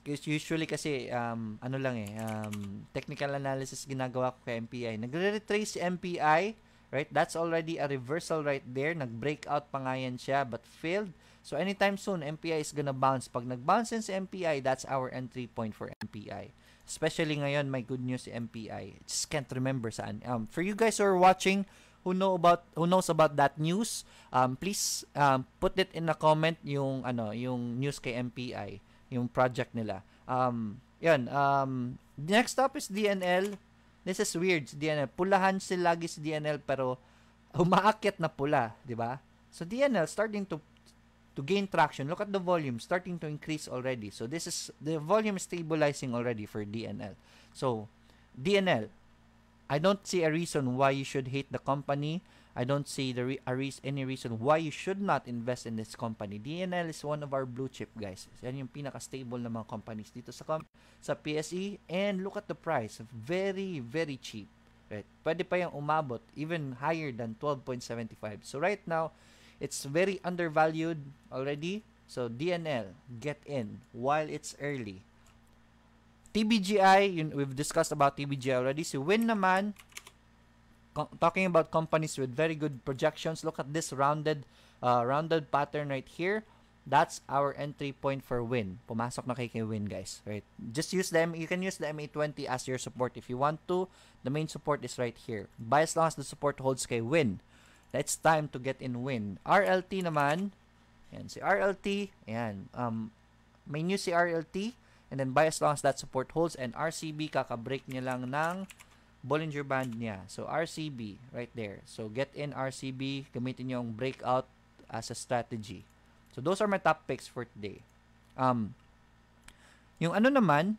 Usually kasi, ano lang eh, technical analysis ginagawa ko kay MPI. Nagre-retrace si MPI. Right? That's already a reversal right there. Nag-breakout pa nga yan siya but failed. So, anytime soon, MPI is gonna bounce. Pag nag-bounce din si MPI, that's our entry point for MPI. Especially ngayon, may good news si MPI. Just can't remember saan. For you guys who are watching, who knows about that news, please put it in a comment yung news kay MPI, yung project nila. Next up is DNL. This is weird, si DNL. Pulahan sila lagi si DNL pero umaakyat na pula, di ba? So DNL starting to gain traction. Look at the volume starting to increase already. So this is the volume stabilizing already for DNL. So DNL, I don't see a reason why you should hate the company. I don't see any reason why you should not invest in this company. DNL is one of our blue chip guys. Yan yung pinaka-stable na mga companies dito sa PSE. And look at the price. Very, very cheap. Right? Pwede pa yung umabot even higher than 12.75. So right now, it's very undervalued already. So DNL, get in while it's early. TBGI, we've discussed about TBGI already. Si Win naman, talking about companies with very good projections, look at this rounded pattern right here. That's our entry point for Win. Pumasok na kay Win, guys. Right? Just use them. You can use the MA20 as your support if you want to. The main support is right here. Buy as long as the support holds kay Win. It's time to get in Win. RLT naman. Yan, si RLT. Yan. May news si RLT. And then buy as long as that support holds. And RCB, kakabreak niya lang ng Bollinger Band niya. So, RCB, right there. So, get in RCB. Gamitin nyo yung breakout as a strategy. So, those are my top picks for today. Yung naman,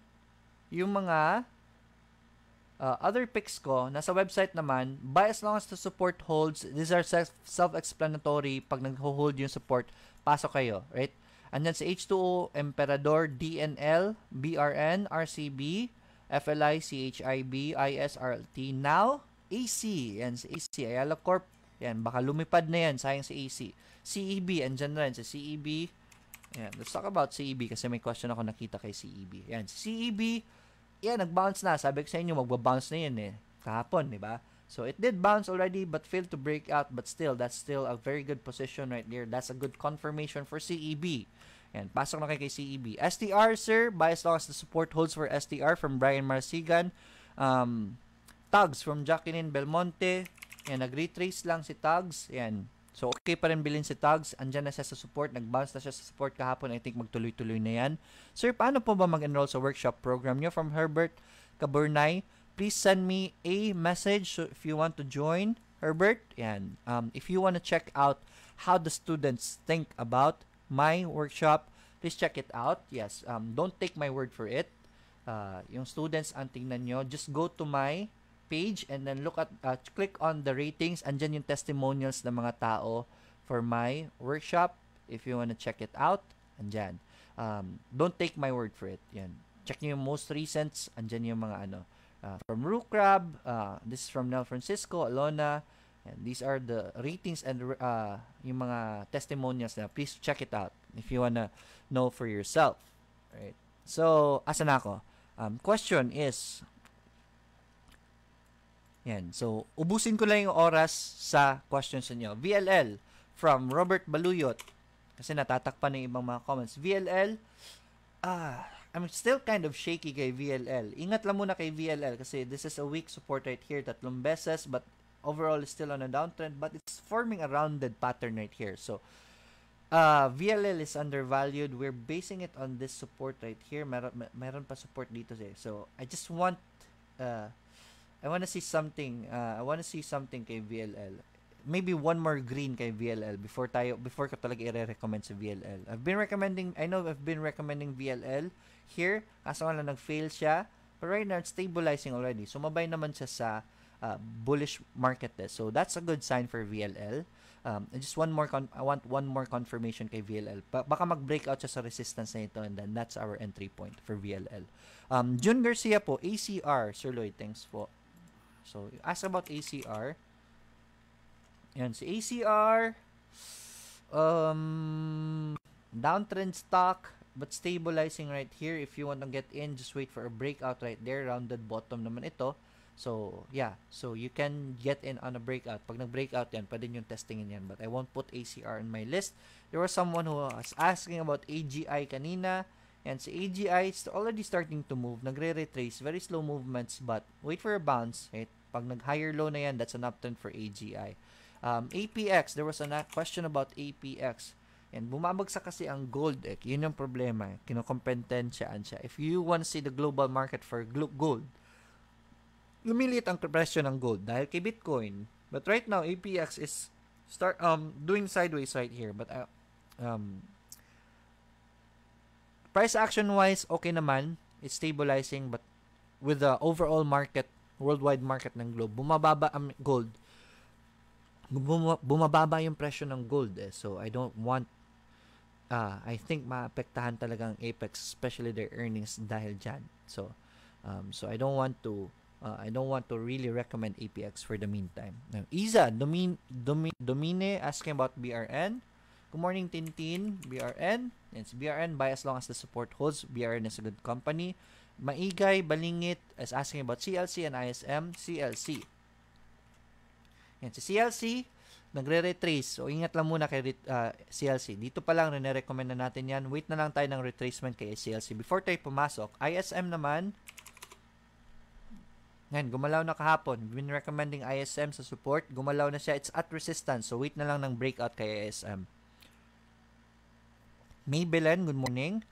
yung mga other picks ko, nasa website naman, buy as long as the support holds. These are self-explanatory. Pag nag-hold yung support, pasok kayo, right? And then sa H2O, Emperador, DNL, BRN, RCB, FLI, CHIB, ISRLT, now, AC. Yan, sa AC, Ayala Corp. Yan, baka lumipad na yan, sayang sa AC. CEB, andyan na rin sa CEB. Yan, let's talk about CEB kasi may question ako nakita kay CEB. Yan, CEB, yan, nag-bounce na. Sabi ko sa inyo, magbabounce na yan eh. Kahapon, di ba? So, it did bounce already but failed to break out. But still, that's still a very good position right there. That's a good confirmation for CEB. Yan, pasok na kay CEB. STR, sir, buy as long as the support holds for STR from Brian Marsigan. Tags from Jacqueline Belmonte. Yan, nag-retrace lang si Tags. Yan. So, okay pa rin bilhin si Tags. Andyan na siya sa support. Nag-bounce na siya sa support kahapon. I think magtuloy-tuloy na yan. Sir, paano po ba mag-enroll sa workshop program nyo? From Herbert Caburnay. Please send me a message if you want to join, Herbert. Yan. If you want to check out how the students think about my workshop, please check it out. Yes. Don't take my word for it. Yung students ang tingnan nyo. Just go to my page and then look at click on the ratings. Andyan yung testimonials ng mga tao for my workshop. If you want to check it out, andyan. Don't take my word for it. Yan. Check nyo yung most recent. Andyan yung mga from Roo Crab, this is from Nel Francisco, Alona, and these are the ratings and yung mga testimonials na. Please check it out if you wanna know for yourself. Right? So, asa na ako? Question is, yan. So, ubusin ko lang yung oras sa questions niyo. VLL from Robert Baluyot. Kasi natatakpan ng ibang mga comments. VLL, I'm still kind of shaky kay VLL. Ingat lang muna kay VLL kasi this is a weak support right here. 3 beses, but overall is still on a downtrend. But it's forming a rounded pattern right here. So, VLL is undervalued. We're basing it on this support right here. Meron pa support dito eh. So, I just want I want to see something. I want to see something kay VLL. Maybe one more green kay VLL before ko talaga i-recommend sa VLL. I've been recommending VLL here. Kaso nga lang nag-fail siya. But right now, it's stabilizing already. Sumabay naman siya sa bullish market test. So, that's a good sign for VLL. I want one more confirmation kay VLL. Baka mag-breakout siya sa resistance na ito, and then that's our entry point for VLL. Jun Garcia po, ACR. Sir Lloyd, thanks po. So, ask about ACR. Yan, si ACR, downtrend stock, but stabilizing right here. If you want to get in, just wait for a breakout right there. Rounded bottom naman ito. So, yeah. So, you can get in on a breakout. Pag nag-breakout yan, pwede yung testingin yan. But I won't put ACR in my list. There was someone who was asking about AGI kanina. And si AGI is already starting to move. Nagre-retrace. Very slow movements, but wait for a bounce. Right? Pag nag-higher low na yan, that's an uptrend for AGI. APX, there was a question about APX. And bumabagsak kasi ang gold. Yun yung problema. Kinokompetensyaan siya. If you want to see the global market for gold, lumiliit ang presyo ng gold dahil kay Bitcoin. But right now, APX is doing sideways right here. But price action wise, okay naman. It's stabilizing, but with the overall market, worldwide market ng globe, bumababa ang gold. Bumababa yung presyo ng gold So I don't want I think maapektahan talaga ang Apex, especially their earnings dahil dyan. So I don't want to really recommend APX for the meantime. Now, Iza Domine asking about BRN. Good morning, Tintin. BRN. It's BRN. Buy as long as the support holds. BRN is a good company. Maigay Balingit is asking about CLC and ISM. CLC. Yan, si CLC, nagre-retrace. So, ingat lang muna kay CLC. Dito pa lang, recommend na natin yan. Wait na lang tayo ng retracement kay CLC before tayo pumasok. ISM naman, yan, gumalaw na kahapon. Been recommending ISM sa support. Gumalaw na siya. It's at resistance. So, wait na lang ng breakout kay ISM. Maybelline, good morning.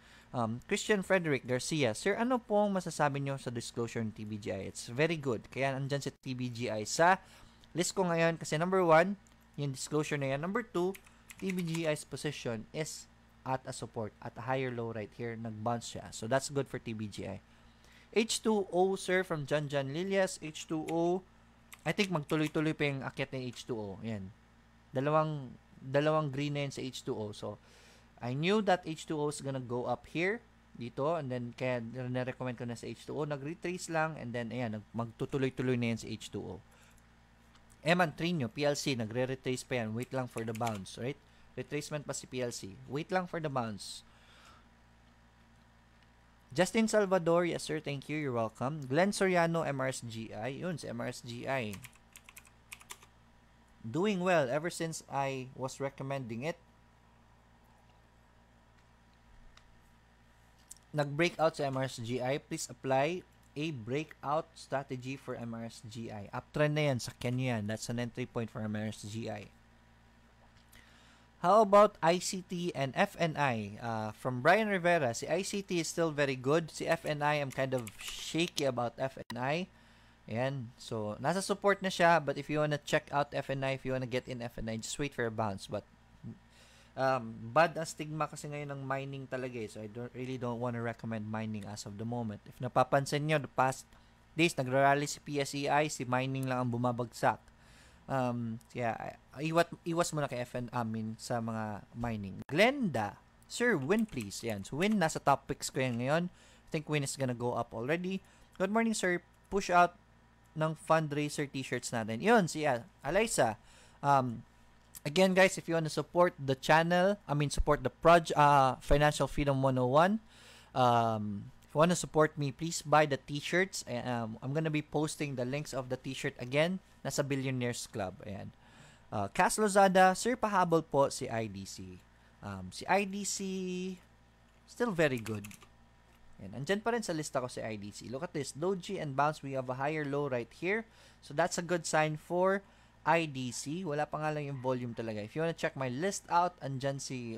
Christian Frederick Garcia, Sir, ano pong masasabi nyo sa disclosure ng TBGI? It's very good. Kaya andyan si TBGI sa list ko ngayon kasi number 1, yung disclosure na yan. Number 2, TBGI's position is at a support, at a higher low right here. Nag-bounce siya. So, that's good for TBGI. H2O, sir, from John Lilias. H2O, I think magtuloy-tuloy pa yung akyat ng H2O. Yan. Dalawang green na yun sa H2O. So, I knew that H2O is gonna go up here, dito, and then kaya na-recommend ko na sa H2O. Nag-retrace lang, and then, ayan, magtutuloy-tuloy na yan sa H2O. Emantrino, PLC, nagre-retrace pa yan. Wait lang for the bounce, right? Retracement pa si PLC. Wait lang for the bounce. Justin Salvador, yes sir, thank you, you're welcome. Glenn Soriano, MRSGI. Yun, si MRSGI. Doing well ever since I was recommending it. Nag-breakout sa MRSGI. Please apply a breakout strategy for MRSGI. Uptrend na yan, sakyan yan. That's an entry point for MRSGI. How about ICT and FNI? From Brian Rivera, si ICT is still very good. Si FNI, I'm kind of shaky about FNI. Ayan. So, nasa support na siya. But if you wanna check out FNI, if you wanna get in FNI, just wait for a bounce. But, bad ang stigma kasi ngayon ng mining talaga So, I really don't wanna recommend mining as of the moment. If napapansin nyo, the past days, nagrarally si PSEI, si mining lang ang bumabagsak. Iwas muna kay sa mga mining. Glenda, sir, win please. Yan. So, win, nasa top picks ko yan ngayon. I think win is gonna go up already. Good morning, sir. Push out ng fundraiser t-shirts natin. Yun, si Alyssa. Again, guys, if you want to support the channel, support the Financial Freedom 101, if you you want to support me, please buy the t-shirts. I'm gonna be posting the links of the t-shirt again. Nasa Billionaires Club. Ayan. Cas Lozada, sir, pahabol po si IDC. Si IDC, still very good. Ayan. Andyan pa rin sa lista ko si IDC. Look at this. Doji and bounce. We have a higher low right here. So that's a good sign for IDC. Wala pa nga lang yung volume talaga. If you wanna check my list out, andyan si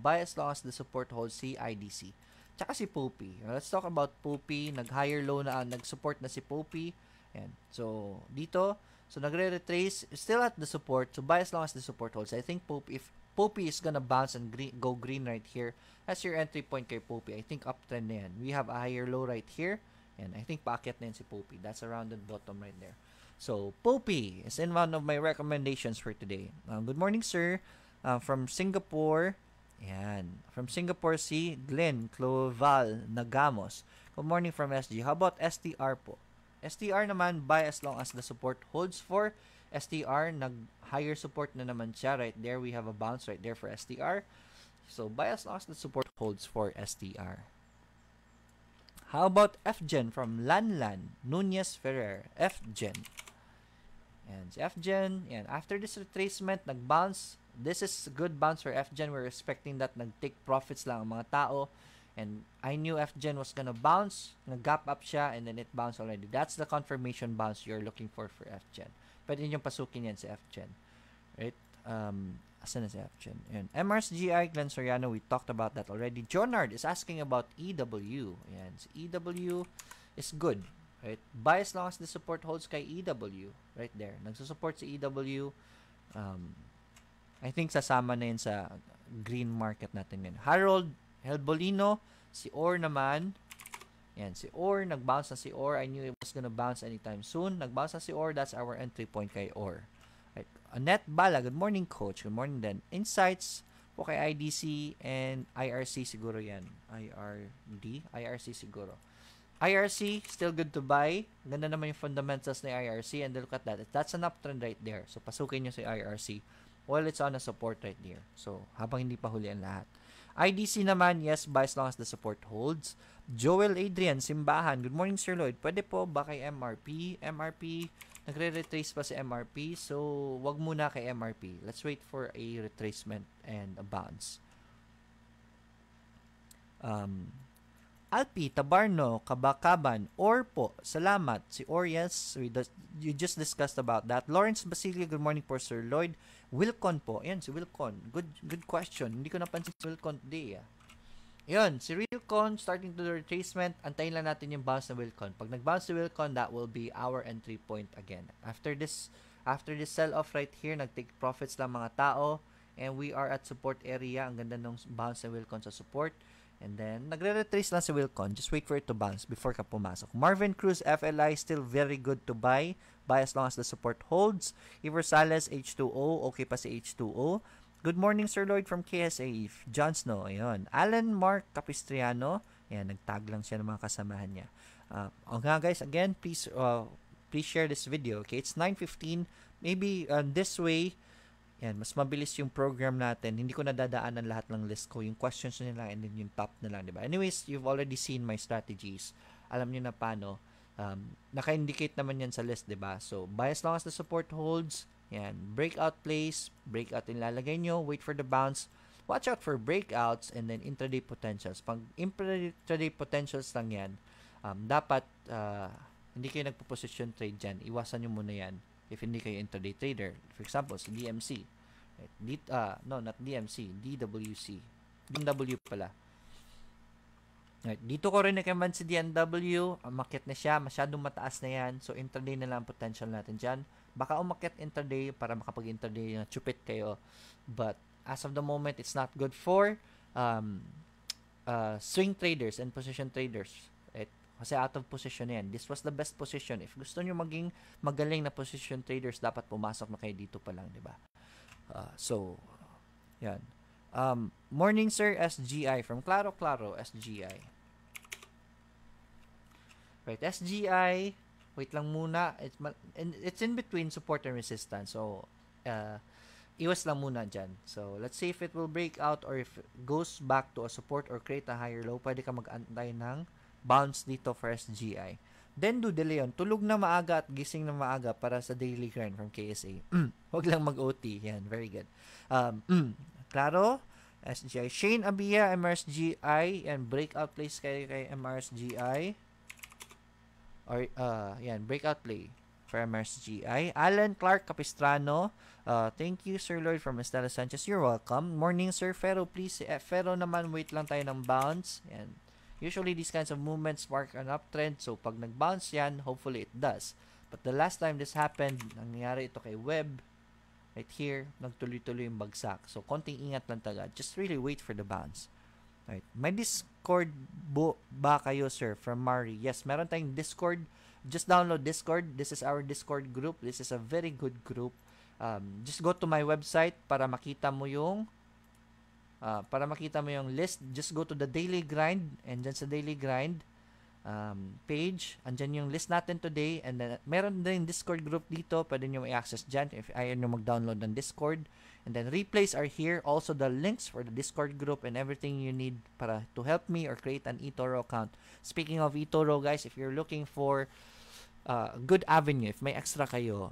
buy as long as the support holds si IDC. Tsaka si Poopy. Let's talk about Poopy. Nag-higher low na, nag-support na si Poopy. Ayan. So, dito, so nagre-retrace, still at the support. So, buy as long as the support holds. I think if Poopy is gonna bounce and go green right here, that's your entry point kay Poopy. I think uptrend na yan. We have a higher low right here. And I think paakyat na yan si Poopy. That's around the bottom right there. So, Poopy is in one of my recommendations for today. Good morning, sir. From Singapore. Yan. From Singapore, si Glenn Cloval Nagamos. Good morning from SG. How about STR po? STR naman, buy as long as the support holds for STR. Nag-higher support na naman siya. Right there, we have a bounce right there for STR. So, buy as long as the support holds for STR. How about FGen from Lanlan Nunez Ferrer? FGen. And si FGen, yan. After this retracement, nag-bounce. This is a good bounce for FGen. We're expecting that nag-take profits lang ang mga tao. And I knew FGen was gonna bounce. Nag-gap up siya and then it bounced already. That's the confirmation bounce you're looking for FGen. Pwede nyo pasukin yan si FGen. Right? Asan na si FGen? Ayan. MRSGI, Glenn Soriano, we talked about that already. Jonard is asking about EW. Ayan. Si EW is good. Right? Buy as long as the support holds kay EW. Right there. Nagsusupport si EW. I think sasama na yun sa green market natin yun. Harold Helbolino, si Or naman. Yan, si Or, nag-bounce na si Or. I knew it was gonna bounce anytime soon. Nag-bounce na si Or, that's our entry point kay Or. Right. Annette Bala, good morning, coach. Good morning din. Insights po kay IDC and IRC siguro yan. IRC siguro. IRC, still good to buy. Ganda naman yung fundamentals ni IRC and look at that. That's an uptrend right there. So, pasukin nyo si IRC. Well, it's on a support right there. So, habang hindi pa huli ang lahat. IDC naman, yes, buy as long as the support holds. Joel Adrian, Simbahan. Good morning, Sir Lloyd. Pwede po ba kay MRP? MRP, nagre-retrace pa si MRP. So, wag muna kay MRP. Let's wait for a retracement and a bounce. Alpi, Tabarno, Kabakaban, Or po. Salamat. Si Or, yes. You just discussed about that. Lawrence Basilia, good morning po, Sir Lloyd. Wilcon po. Ayan, si Wilcon. Good question. Hindi ko napansin si Wilcon today. Ayan, si Wilcon, starting to the retracement. Antayin lang natin yung bounce na Wilcon. Pag nag-bounce si Wilcon, that will be our entry point again. After this sell-off right here, nag-take profits lang mga tao. And we are at support area. Ang ganda ng bounce na Wilcon sa support. And then, nagre-retrace lang si Wilcon. Just wait for it to bounce before ka pumasok. Marvin Cruz, FLI, still very good to buy. Buy as long as the support holds. Ivor Sales, H2O. Okay pa si H2O. Good morning, Sir Lloyd from KSA. John Snow. Ayun. Alan Mark Capistriano. Ayan, nagtag lang siya ng mga kasamahan niya. Okay, guys, again, please share this video. Okay, it's 9:15. Maybe this way, yan, mas mabilis yung program natin. Hindi ko nadadaanan lahat ng list ko. Yung questions nyo lang and then yung top na lang, diba? Anyways, you've already seen my strategies. Alam nyo na paano. Naka-indicate naman yan sa list, diba? So, buy as long as the support holds. Yan. Breakout plays. Breakout nilalagay nyo. Wait for the bounce. Watch out for breakouts and then intraday potentials. Pag intraday potentials lang yan, dapat hindi kayo nagpo-position trade dyan. Iwasan nyo muna yan. If hindi kayo intraday trader. For example, si DMC. Right? No, not DMC. DWC. DMW pala. Right. Dito ko rin nakaman si DMW. Umakyat na siya. Masyadong mataas na yan. So, intraday na lang potential natin dyan. Baka umakyat intraday para makapag-intraday na chupit kayo. But, as of the moment, it's not good for swing traders and position traders. Right? Kasi out of position yan. This was the best position. If gusto nyo maging magaling na position traders, dapat pumasok na kayo dito pa lang, diba? So, yan. Morning, sir, SGI. From Claro, SGI. Right, SGI. Wait lang muna. It's in between support and resistance. So, iwas lang muna dyan. So, let's see if it will break out or if it goes back to a support or create a higher low. Pwede ka mag-antay ng bounce dito for SGI. Then do De Leon, tulog na maaga at gising na maaga para sa daily grind from KSA. Huwag lang mag-OT. Yan, very good. Klaro, SGI. Shane Abia, MRSGI, and breakout plays kay MRSGI. Or, yan, breakout play for MRSGI. Alan Clark Capistrano, thank you, Sir Lloyd from Estela Sanchez. You're welcome. Morning, Sir Fero, please. Fero naman, wait lang tayo ng bounce. Yan. Usually, these kinds of movements mark an uptrend. So, pag nag-bounce yan, hopefully it does. But the last time this happened, nangyari ito kay Web. Right here, nagtuloy-tuloy yung bagsak. So, konting ingat lang talaga. Just really wait for the bounce. Right. May Discord ba kayo, sir? From Mari. Yes, meron tayong Discord. Just download Discord. This is our Discord group. This is a very good group. Just go to my website para makita mo yung list. Just go to the daily grind, and dyan sa daily grind page, andyan yung list natin today, and then meron din Discord group dito, pwede nyo i-access dyan if ayaw nyo mag-download ng Discord. And then replays are here, also the links for the Discord group and everything you need para to help me or create an eToro account. Speaking of eToro, guys, if you're looking for good avenue, if may extra kayo,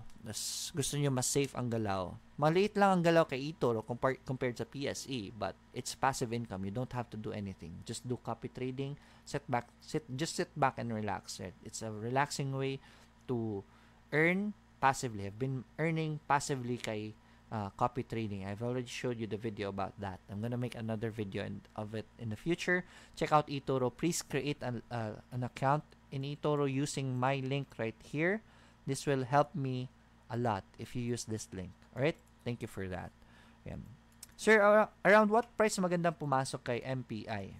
gusto nyo mas safe ang galaw, maliit lang ang galaw kay eToro compared sa PSE, but it's passive income. You don't have to do anything. Just do copy trading, just sit back and relax. Right? It's a relaxing way to earn passively. I've been earning passively kay copy trading. I've already showed you the video about that. I'm gonna make another video of it in the future. Check out eToro. Please create an account in eToro using my link right here. This will help me a lot if you use this link. Alright? Thank you for that. Yan. Sir, around what price magandang pumasok kay MPI?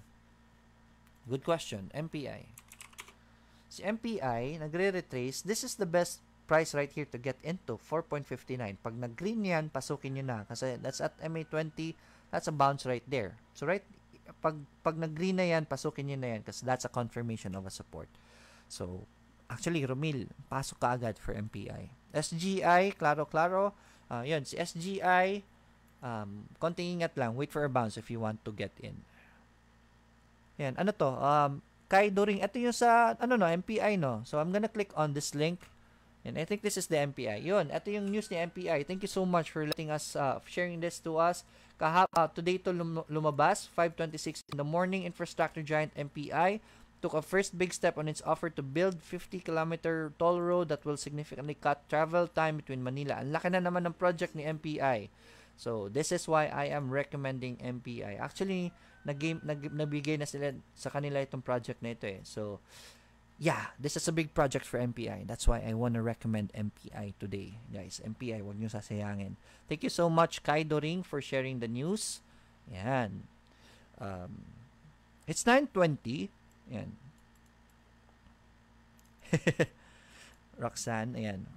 Good question. MPI. Si MPI, nagre-retrace. This is the best price right here to get into, 4.59. Pag nag-green yan, pasukin nyo na. Kasi that's at MA20, that's a bounce right there. So right, pag nag-green na yan, pasukin nyo na yan kasi that's a confirmation of a support. So, actually, Romil, pasok ka agad for MPI. SGI, klaro. Yun, si SGI, konting ingat lang. Wait for a bounce if you want to get in. Yan, ano to? Kay Doring, ito yung sa, MPI, no? So, I'm gonna click on this link. And I think this is the MPI. Yun, ito yung news ni MPI. Thank you so much for letting us, sharing this to us. Today to lumabas, 5:26 in the morning. Infrastructure giant MPI took a first big step on its offer to build 50-kilometer toll road that will significantly cut travel time between Manila. Ang laki na naman ng project ni MPI. So, this is why I am recommending MPI. Actually, nabigay na sila sa kanila itong project na ito eh. So, yeah, this is a big project for MPI. That's why I want to recommend MPI today. Guys, MPI, huwag nyo sasayangin. Thank you so much, Kai Doring, for sharing the news. Yan. It's 9:20. Yan. Roxanne, ayan.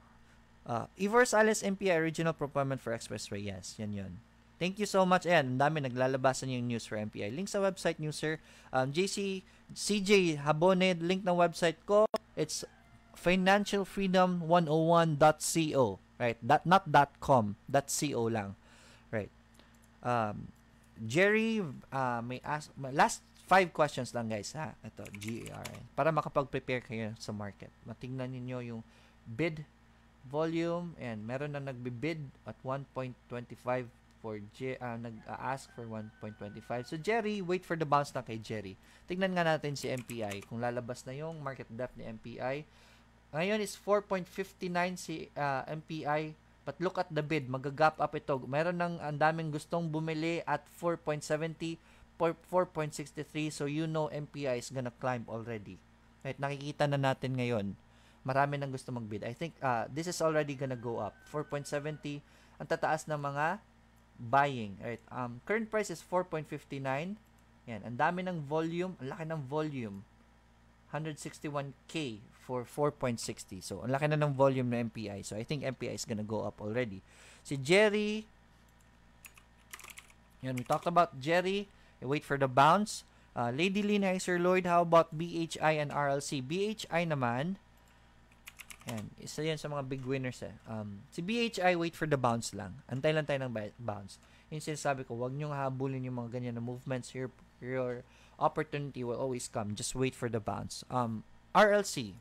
Ivor Sales MPI original proplement for Expressway. Yes, yan. Thank you so much. Ayan, ang dami naglalabasan yung news for MPI. Link sa website news, sir. CJ Habone, link ng website ko. It's financialfreedom101.co. Right? Not .com. .co lang. Right. Jerry, may last 5 questions lang, guys, ha? Ito, GARN. Para makapag-prepare kayo sa market. Matingnan niyo yung bid volume, and meron na nagbi-bid at 1.25 for nag-ask for 1.25. So, Jerry, wait for the bounce na kay Jerry. Tignan nga natin si MPI. Kung lalabas na yung market depth ni MPI. Ngayon is 4.59 si MPI. But look at the bid. Mag-gap up ito. Meron ng ang daming gustong bumili at 4.70, 4.63. So, you know MPI is gonna climb already. Right? Nakikita na natin ngayon. Marami nang gusto mag-bid. I think this is already gonna go up. 4.70. Ang tataas ng mga buying. Right? Current price is 4.59. Yan. Ang dami ng volume. Ang laki ng volume. 161K for 4.60. So, ang laki na ng volume ng MPI. So, I think MPI is gonna go up already. Si Jerry. Yan. We talked about Jerry. Wait for the bounce. Lady Lynn, hi Sir Lloyd. How about BHI and RLC? BHI naman. Yan. Isa yan sa mga big winners eh. Si BHI, wait for the bounce lang. Antay lang tayo ng bounce. Yung sinasabi ko, huwag nyong habulin yung mga ganyan na movements. You're opportunity will always come. Just wait for the bounce. RLC.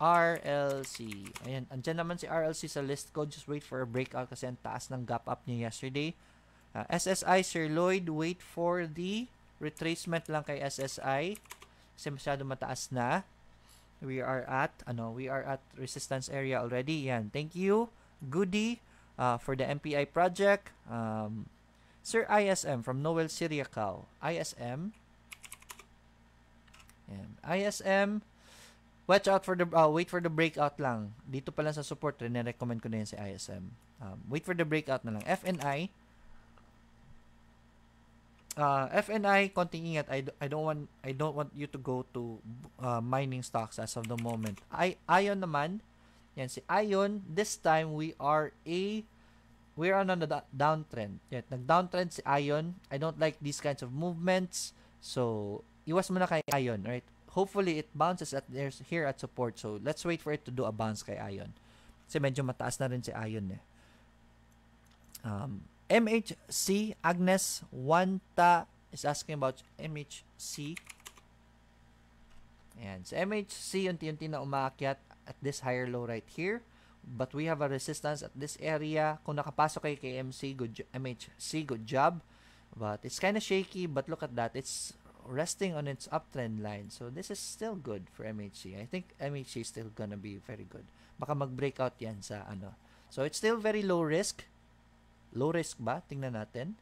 RLC. Ayan, andyan naman si RLC sa list ko. Just wait for a breakout kasi ang taas ng gap up niya yesterday. SSI, Sir Lloyd, wait for the retracement lang kay SSI kasi masyado mataas na. We are at resistance area already. Yan. Thank you, Goody, for the MPI project. Sir ISM from Noel Siriacao. ISM. Yan. ISM. Watch out for the wait for the breakout lang. Dito pa lang sa support, recommend ko na yan si ISM. Wait for the breakout na lang. FNI. FNI, konting ingat. I don't want you to go to mining stocks as of the moment. Ion naman, yan si Ion. This time we are on a downtrend. Yan, nag-downtrend si Ion. I don't like these kinds of movements. So iwas muna kay Ion, right? Hopefully it bounces here at support. So let's wait for it to do a bounce kay Ion. Kasi medyo mataas na rin si Ion eh. MHC, Agnes Wanta is asking about MHC. Ayan. So MHC, unti-unti na umaakyat at this higher low right here. But we have a resistance at this area. Kung nakapasok kay KMC, MHC, good job. But it's kind of shaky. But look at that. It's resting on its uptrend line. So this is still good for MHC. I think MHC is still gonna be very good. Baka mag-breakout yan sa ano. So it's still very low risk. Low risk ba? Tingnan natin.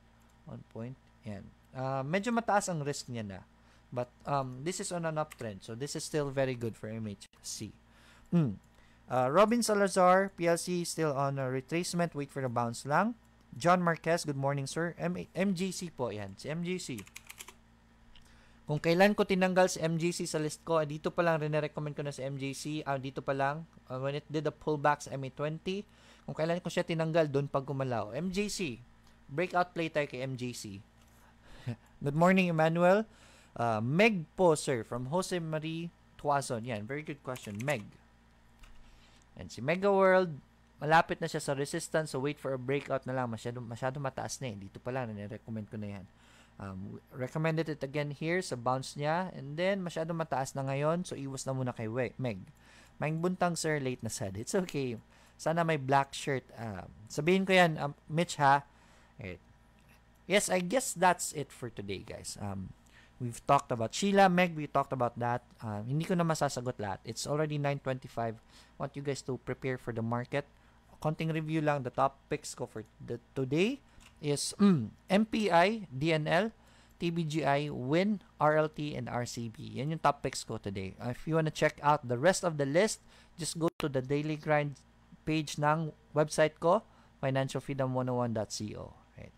1 point. Yan. Medyo mataas ang risk niya na. But this is on an uptrend. So this is still very good for MHC. Robin Salazar, PLC still on a retracement. Wait for the bounce lang. John Marquez, good morning sir. MGC po. Yan. Si MGC. Kung kailan ko tinanggal si MGC sa list ko, dito pa lang rin-recommend ko na si MGC. Dito pa lang. When it did the pullback sa MA20. Kung kailan ko siya tinanggal, doon pag gumalaw. MJC. Breakout play tayo kay MJC. Good morning, Emmanuel. Meg po, sir. From Jose Marie Tuazon. Yan, very good question. Meg. And si Mega World, malapit na siya sa resistance. So, wait for a breakout na lang. Masyado mataas na eh. Dito pa lang, recommend ko na yan. Recommended it again here sa bounce niya. And then, masyado mataas na ngayon. So, iwas na muna kay Meg. Maing buntang, sir. Late na said. It's okay. Sana may black shirt. Sabihin ko yan, Mitch ha. Right. Yes, I guess that's it for today, guys. We've talked about Sheila, Meg, we talked about that. Hindi ko na masasagot lahat. It's already 9:25. Want you guys to prepare for the market. Konting review lang. The top picks ko for today is MPI, DNL, TBGI, WIN, RLT, and RCB. Yan yung top picks ko today. If you want to check out the rest of the list, just go to the Daily Grind page ng website ko, financialfreedom101.co. Right.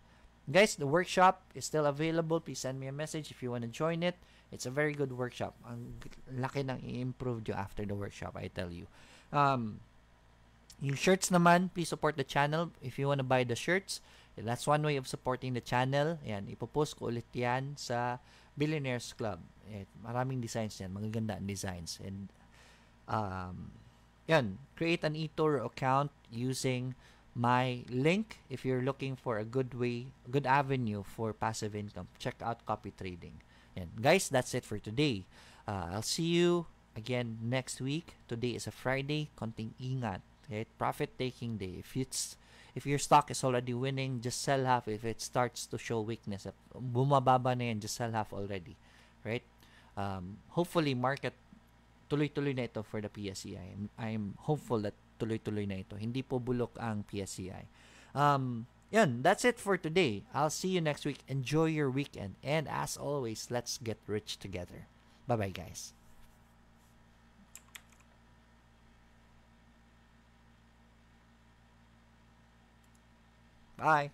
Guys, the workshop is still available. Please send me a message if you want to join it. It's a very good workshop. Ang laki ng i-improve you after the workshop, I tell you. Yung shirts naman, please support the channel if you want to buy the shirts. That's one way of supporting the channel. Ayan, ipopost ko ulit yan sa Billionaires Club. Maraming designs yan. Magaganda ang designs. And yan, create an eToro account using my link if you're looking for a good avenue for passive income. Check out copy trading. Yan. Guys, that's it for today. I'll see you again next week. Today is a Friday. Konting ingat. Okay? Profit-taking day. If your stock is already winning, just sell half. If it starts to show weakness, bumababa na yan, just sell half already. Right? Hopefully, market tuloy-tuloy na ito for the PSCI. I'm hopeful that tuloy-tuloy na ito. Hindi po bulok ang PSCI. Yun, that's it for today. I'll see you next week. Enjoy your weekend. And as always, let's get rich together. Bye-bye, guys. Bye.